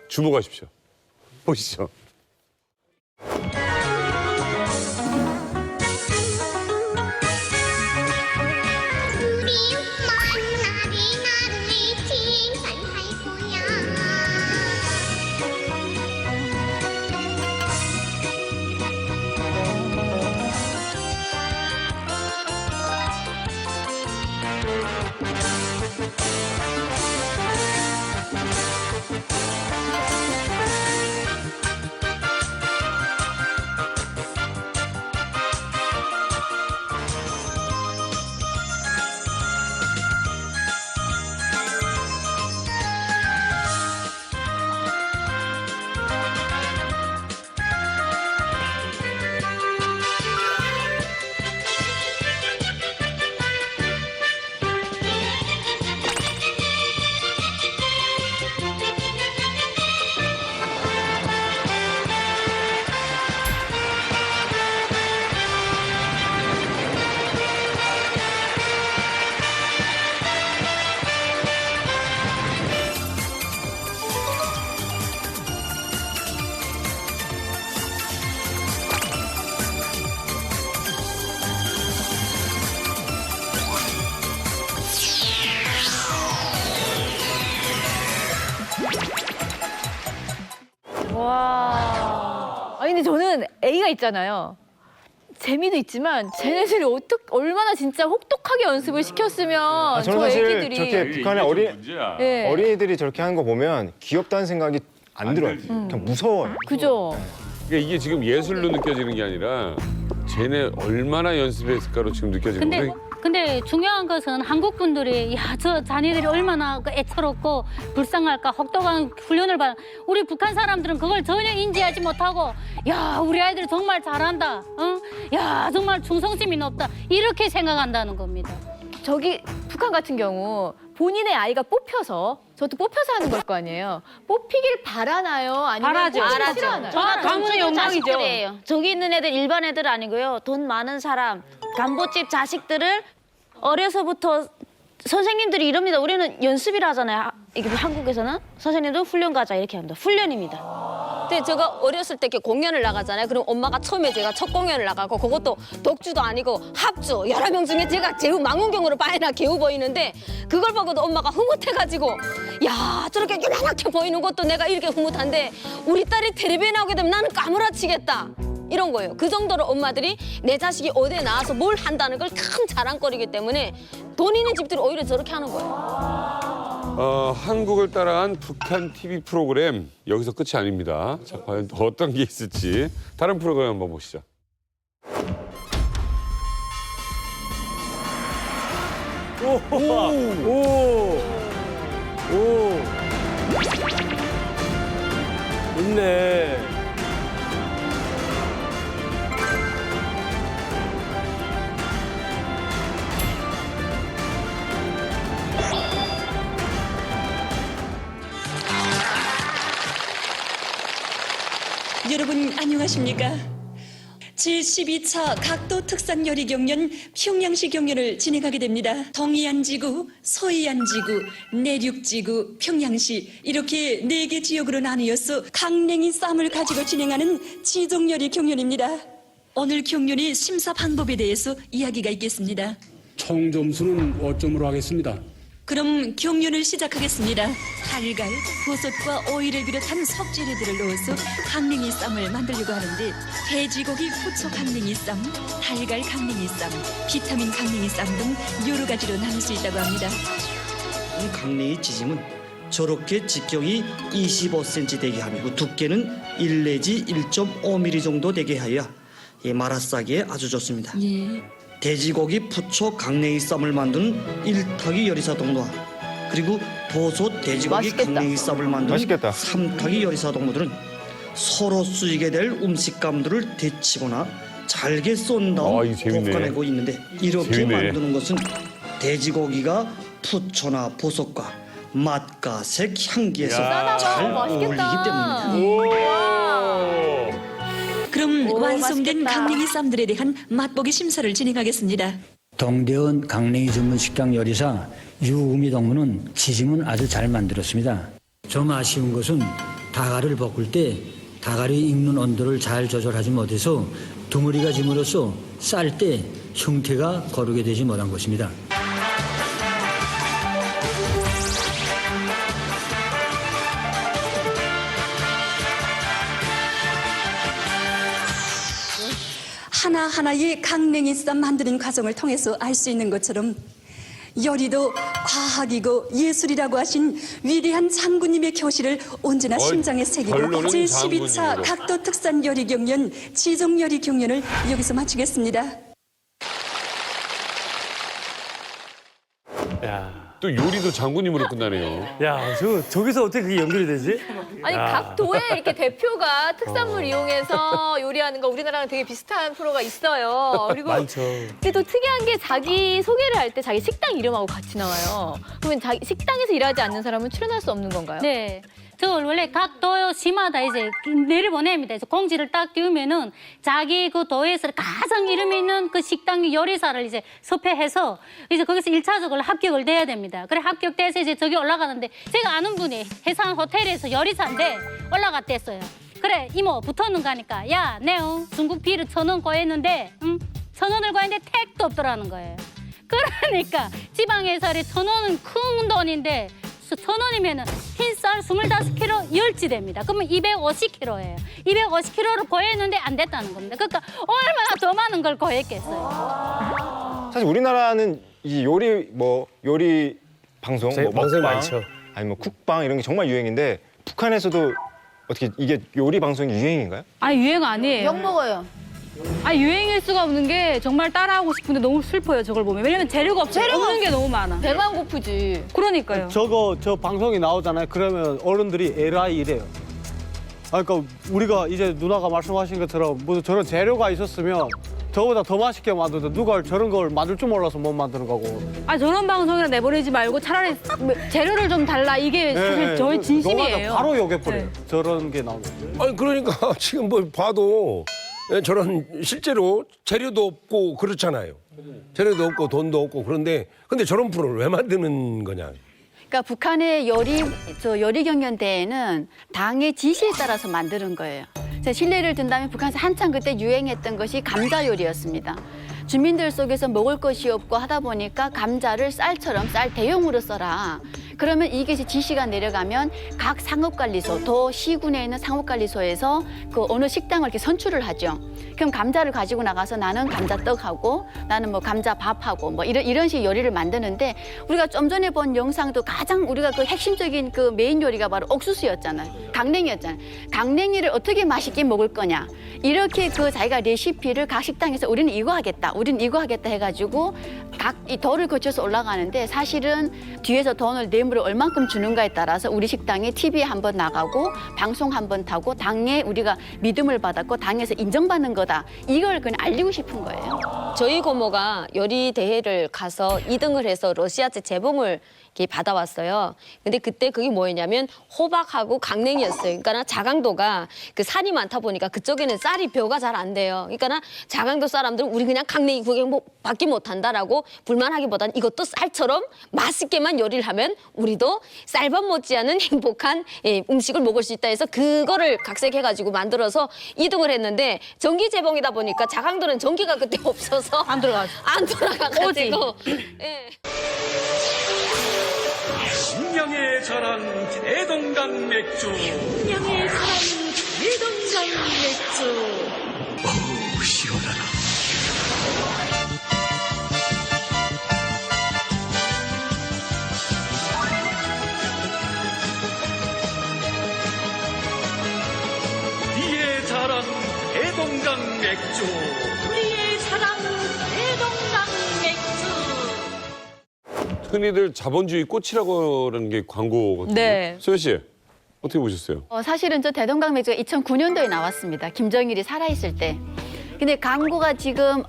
주목하십시오. 보시죠. 와. 아니 근데 저는 A가 있잖아요. 재미도 있지만 쟤네들이 얼마나 진짜 혹독하게 연습을 시켰으면 저는 저 사실 애기들이 저렇게 북한의 네. 어린이들이 저렇게 하는 거 보면 귀엽다는 생각이 안 들어요. 그냥 무서워요. 그죠. 그러니까 이게 지금 예술로 느껴지는 게 아니라 쟤네 얼마나 연습했을까로 지금 느껴지는 거예요. 근데 중요한 것은 한국 분들이 야, 저 자녀들이 얼마나 애처롭고 불쌍할까 혹독한 훈련을 받. 우리 북한 사람들은 그걸 전혀 인지하지 못하고 야, 우리 아이들이 정말 잘한다. 어? 야, 정말 충성심이 높다. 이렇게 생각한다는 겁니다. 저기 북한 같은 경우 본인의 아이가 뽑혀서 저도 뽑혀서 하는 걸 거 아니에요. 뽑히길 바라나요? 아니면 바라죠. 뽑히기 싫어하나요? 가문의 영광이죠. 저기 있는 애들 일반 애들 아니고요. 돈 많은 사람, 간보집 자식들을 어려서부터 선생님들이 이럽니다. 우리는 연습이라 하잖아요. 이게 한국에서는 선생님도 훈련 가자 이렇게 합니다. 훈련입니다. 근데 제가 어렸을 때 이렇게 공연을 나가잖아요. 그럼 엄마가 처음에 제가 첫 공연을 나가고 그것도 독주도 아니고 합주 여러 명 중에 제가 제우 망원경으로 빠이나 개우 보이는데 그걸 보고도 엄마가 흐뭇해가지고 야 저렇게 요만하게 보이는 것도 내가 이렇게 흐뭇한데 우리 딸이 텔레비에 나오게 되면 나는 까무라치겠다. 이런 거예요. 그 정도로 엄마들이 내 자식이 어디에 나와서 뭘 한다는 걸 큰 자랑거리기 때문에 돈 있는 집들이 오히려 저렇게 하는 거예요. 한국을 따라한 북한 TV 프로그램 여기서 끝이 아닙니다. 자, 과연 어떤 게 있을지 다른 프로그램 한번 보시죠. 오. 있네. 여러분 안녕하십니까? 제12차 각도 특산 요리 경연 평양시 경연을 진행하게 됩니다. 동해안지구, 서해안지구, 내륙지구, 평양시 이렇게 4개 지역으로 나뉘어서 강냉이 쌈을 가지고 진행하는 지정 요리 경연입니다. 오늘 경연의 심사 방법에 대해서 이야기가 있겠습니다. 총 점수는 5점으로 하겠습니다. 그럼 경연을 시작하겠습니다. 달걀, 버섯과 오이를 비롯한 속재료들을 넣어서 강냉이 쌈을 만들려고 하는데 돼지고기 후초 강냉이 쌈, 달걀 강냉이 쌈, 비타민 강냉이 쌈 등 여러 가지로 나눌 수 있다고 합니다. 이 강냉이 찌짐은 저렇게 직경이 25cm 되게 하고 두께는 1 내지 1.5mm 정도 되게 하여 이 마라싸기에 아주 좋습니다. 예. 돼지고기 부초 강냉이 쌈을 만드는 일타기 요리사 동무와 그리고 보소 돼지고기 맛있겠다. 강냉이 쌈을 만드는 맛있겠다. 삼타기 요리사 동무들은 서로 쓰이게 될 음식감들을 데치거나 잘게 쏜 다음 이거 재밌네. 볶아내고 있는데 이렇게 재밌네. 만드는 것은 돼지고기가 부초나 보석과 맛과 색, 향기에서 야. 잘 어울리기 때문입니다. 그럼 오, 완성된 맛있겠다. 강냉이 쌈들에 대한 맛보기 심사를 진행하겠습니다. 동대원 강냉이 전문 식당 요리사 유우미 동무는 지짐은 아주 잘 만들었습니다. 좀 아쉬운 것은 다가를 볶을 때 다가리 익는 온도를 잘 조절하지 못해서 덩어리가 짐으로써 쌀 때 형태가 고르게 되지 못한 것입니다. 하나하나의 강냉이 쌈 만드는 과정을 통해서 알 수 있는 것처럼 요리도 과학이고 예술이라고 하신 위대한 장군님의 교실을 언제나 심장에 새기고 결론은 제12차 장군님으로. 각도 특산 요리 경연 지정 요리 경연을 여기서 마치겠습니다. 야, 또 요리도 장군님으로 끝나네요. 야, 저기서 어떻게 그게 연결이 되지? 아니 야. 각 도에 이렇게 대표가 특산물 이용해서 요리하는 거 우리나라랑 되게 비슷한 프로가 있어요. 그리고 많죠. 근데 또 특이한 게 자기 소개를 할 때 자기 식당 이름하고 같이 나와요. 그러면 자기 식당에서 일하지 않는 사람은 출연할 수 없는 건가요? 네. 저 원래 각 도시마다 이제 내를 보냅니다. 이제 공지를 딱 띄우면은 자기 그 도에서 가장 이름 있는 그 식당 요리사를 이제 섭외해서 이제 거기서 1차적으로 합격을 돼야 됩니다. 그래 합격돼서 이제 저기 올라가는데 제가 아는 분이 해상 호텔에서 요리사인데 올라갔댔어요. 그래 이모 붙었는 가니까 야, 내 중국 비를 1,000원 구했는데 1,000원을 구했는데 택도 없더라는 거예요. 그러니까 지방에서 1,000원은 큰 돈인데 1,000원이면은 흰쌀 25kg 열지됩니다. 그러면 250kg예요. 250kg를 구했는데 안 됐다는 겁니다. 그러니까 얼마나 더 많은 걸 구했겠어요. 사실 우리나라는 이 요리 방송, 네, 방송이 먹방, 많죠. 아니 뭐 쿡방 이런 게 정말 유행인데 북한에서도 어떻게 이게 요리 방송이 유행인가요? 아니 유행 아니에요. 욕 먹어요. 아 유행일 수가 없는 게 정말 따라하고 싶은데 너무 슬퍼요 저걸 보면. 왜냐면 재료가 없는 게 너무 많아. 배만 고프지. 그러니까요. 저 방송이 나오잖아요. 그러면 어른들이 LI 이래요. 그러니까 우리가 이제 누나가 말씀하신 것처럼 뭐 저런 재료가 있었으면 저보다 더 맛있게 만드는데 누가 저런 걸 만들 줄 몰라서 못 만드는 거고. 아 저런 방송이나 내보내지 말고 차라리 재료를 좀 달라 이게 사실 저희 진심이에요. 바로 욕해버려요. 저런 게 나오면. 아니 그러니까 지금 뭐 봐도 저런 실제로 재료도 없고 그렇잖아요. 재료도 없고 돈도 없고 그런데 근데 저런 프로를 왜 만드는 거냐? 그러니까 북한의 요리 경연 대회는 당의 지시에 따라서 만드는 거예요. 제가 실례를 든다면 북한에서 한창 그때 유행했던 것이 감자 요리였습니다. 주민들 속에서 먹을 것이 없고 하다 보니까 감자를 쌀처럼 쌀 대용으로 써라. 그러면 이게 이제 지시가 내려가면 각 상업관리소, 도 시군에 있는 상업관리소에서 그 어느 식당을 이렇게 선출을 하죠. 그럼 감자를 가지고 나가서 나는 감자떡하고 나는 뭐 감자밥하고 뭐 이런 식 요리를 만드는데 우리가 좀 전에 본 영상도 가장 우리가 그 핵심적인 그 메인 요리가 바로 옥수수였잖아요. 강냉이였잖아요. 강냉이를 어떻게 맛있게 먹을 거냐. 이렇게 그 자기가 레시피를 각 식당에서 우리는 이거 하겠다 해가지고 각 이 도를 거쳐서 올라가는데 사실은 뒤에서 돈을 뇌물을 얼만큼 주는가에 따라서 우리 식당이 TV에 한번 나가고 방송 한번 타고 당에 우리가 믿음을 받았고 당에서 인정받는 거다. 이걸 그냥 알리고 싶은 거예요. 저희 고모가 요리 대회를 가서 2등을 해서 러시아제 재봉을 이렇게 받아왔어요. 근데 그때 그게 뭐였냐면 호박하고 강냉이였어요. 그러니까 자강도가 그 산이 많다 보니까 그쪽에는 쌀이 벼가 잘 안 돼요. 그러니까 자강도 사람들은 우리 그냥 강냉이 구경 밖에 못한다라고 불만하기보다는 이것도 쌀처럼 맛있게만 요리를 하면 우리도 쌀밥 못지않은 행복한 음식을 먹을 수 있다 해서 그거를 각색해가지고 만들어서 2등을 했는데 전기 재봉이다 보니까 자강도는 전기가 그때 없어서 안 돌아가가지고 예. 신명의 자랑 대동강 맥주. 신명의 사랑 대동강 맥주. 어우 시원하다. 이의 자랑 대동강 맥주. 흔히들 자본주의 꽃이라고 하는 게 광고거든요. 네. 소연 씨 어떻게 보셨어요? 사실은 저 대동강 맥주가 2009년도에 나왔습니다. 김정일이 살아있을 때. 근데 광고가 지금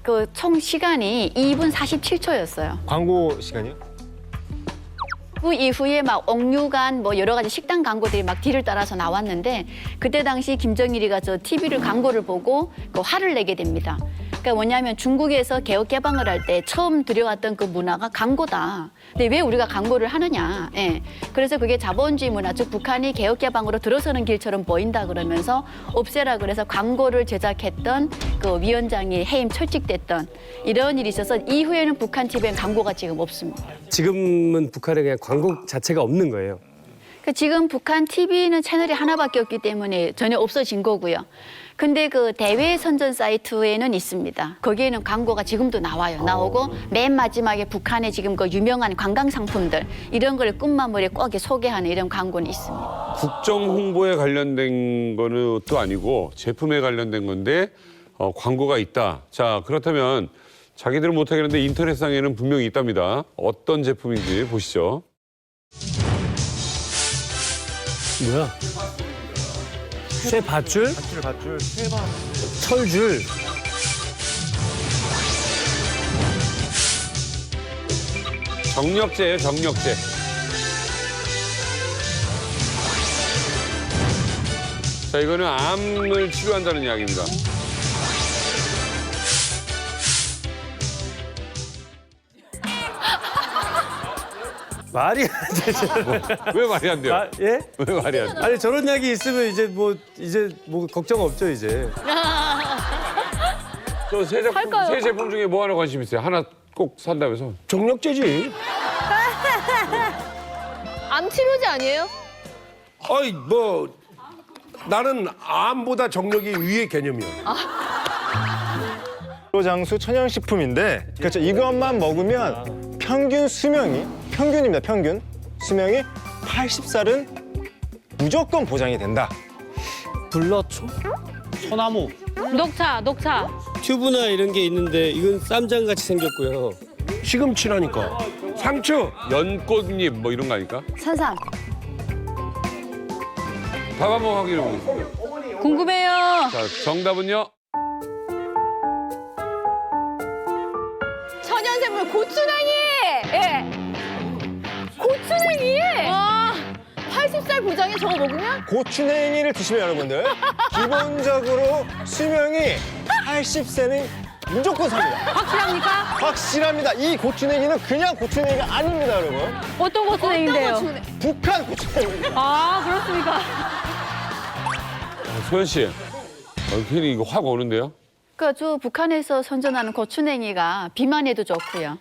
그 총 시간이 2분 47초였어요. 광고 시간이요? 그 이후에 막 옥류관 뭐 여러 가지 식당 광고들이 막 뒤를 따라서 나왔는데 그때 당시 김정일이가 저 TV를 광고를 보고 그 화를 내게 됩니다. 그러니까 뭐냐면 중국에서 개혁 개방을 할 때 처음 들여왔던 그 문화가 광고다. 근데 왜 우리가 광고를 하느냐? 예. 그래서 그게 자본주의 문화, 즉 북한이 개혁 개방으로 들어서는 길처럼 보인다 그러면서 없애라 그래서 광고를 제작했던 그 위원장이 해임 철직됐던 이런 일이 있어서 이후에는 북한 TV엔 광고가 지금 없습니다. 지금은 북한에 그냥 광고 자체가 없는 거예요. 그러니까 지금 북한 TV는 채널이 하나밖에 없기 때문에 전혀 없어진 거고요. 근데 그 대외 선전 사이트에는 있습니다. 거기에는 광고가 지금도 나와요. 나오고 맨 마지막에 북한의 지금 그 유명한 관광 상품들 이런 걸 끝마무리에 꼭 이렇게 소개하는 이런 광고는 있습니다. 국정 홍보에 관련된 거는 또 아니고 제품에 관련된 건데 광고가 있다. 자, 그렇다면 자기들은 못하겠는데 인터넷상에는 분명히 있답니다. 어떤 제품인지 보시죠. 뭐야? 쇠 밧줄? 밧줄. 철줄? 정력제예요, 정력제. 자, 이거는 암을 치료한다는 이야기입니다. 말이 안 되죠. 왜 말이 안 돼요? 예? 왜 말이 안 돼요? 아니 저런 이야기 있으면 이제 뭐 걱정 없죠 이제. 저 새 제품 중에 뭐 하나 관심 있어요? 하나 꼭 산다면서? 정력제지. 암 치료제 아니에요? 아이 뭐 나는 암보다 정력이 위의 개념이야. 장수 천연식품인데 그렇죠. 이것만 먹으면 평균 수명이 평균입니다. 평균 수명이 80살은 무조건 보장이 된다. 불러초? 소나무? 녹차. 튜브나 이런 게 있는데 이건 쌈장 같이 생겼고요. 시금치라니까. 상추. 연꽃잎 뭐 이런 거 아닐까? 산삼. 답 한번 확인해 보겠습니다. 궁금해요. 자, 정답은요? 천연생물 고추냉이! 예. 고추냉이! 와, 80살 보장에 저거 먹으면? 고추냉이를 드시면 여러분들 기본적으로 수명이 80세는 무조건 삽니다. 확실합니까? 확실합니다. 이 고추냉이는 그냥 고추냉이가 아닙니다, 여러분. 어떤 고추냉인데요? 북한 고추냉이. 아, 그렇습니까? 소연 씨, 괜히 이거 확 오는데요? 그러니까 저 북한에서 선전하는 고추냉이가 비만에도 좋고요.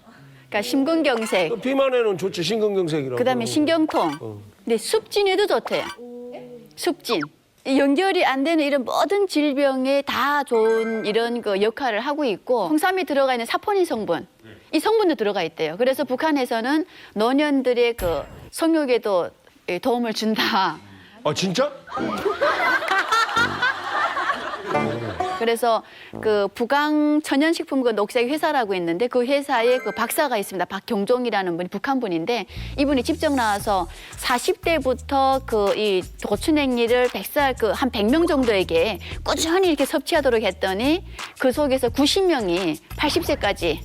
그러니까 심근경색, 비만에는 좋지 심근경색이라고. 그다음에 신경통. 근데 습진에도 좋대요. 습진. 연결이 안 되는 이런 모든 질병에 다 좋은 이런 그 역할을 하고 있고 홍삼이 들어가 있는 사포닌 성분, 이 성분도 들어가 있대요. 그래서 북한에서는 노년들의 그 성욕에도 도움을 준다. 아 진짜? 그래서 그 북강 천연식품 그 녹색 회사라고 있는데 그 회사에 그 박사가 있습니다. 박경종이라는 분이 북한 분인데 이분이 직접 나와서 40대부터 그 이 고추냉이를 100살 그 한 100명 정도에게 꾸준히 이렇게 섭취하도록 했더니 그 속에서 90명이 80세까지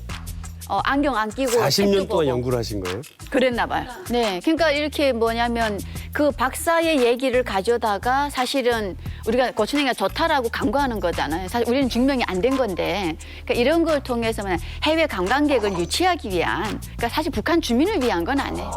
안경 안 끼고 40년 동안 연구를 하신 거예요? 그랬나 봐요. 네, 그러니까 이렇게 뭐냐면 그 박사의 얘기를 가져다가 사실은 우리가 고추냉이가 좋다라고 광고하는 거잖아요. 사실 우리는 증명이 안 된 건데 그러니까 이런 걸 통해서 해외 관광객을 유치하기 위한 그러니까 사실 북한 주민을 위한 건 아니에요.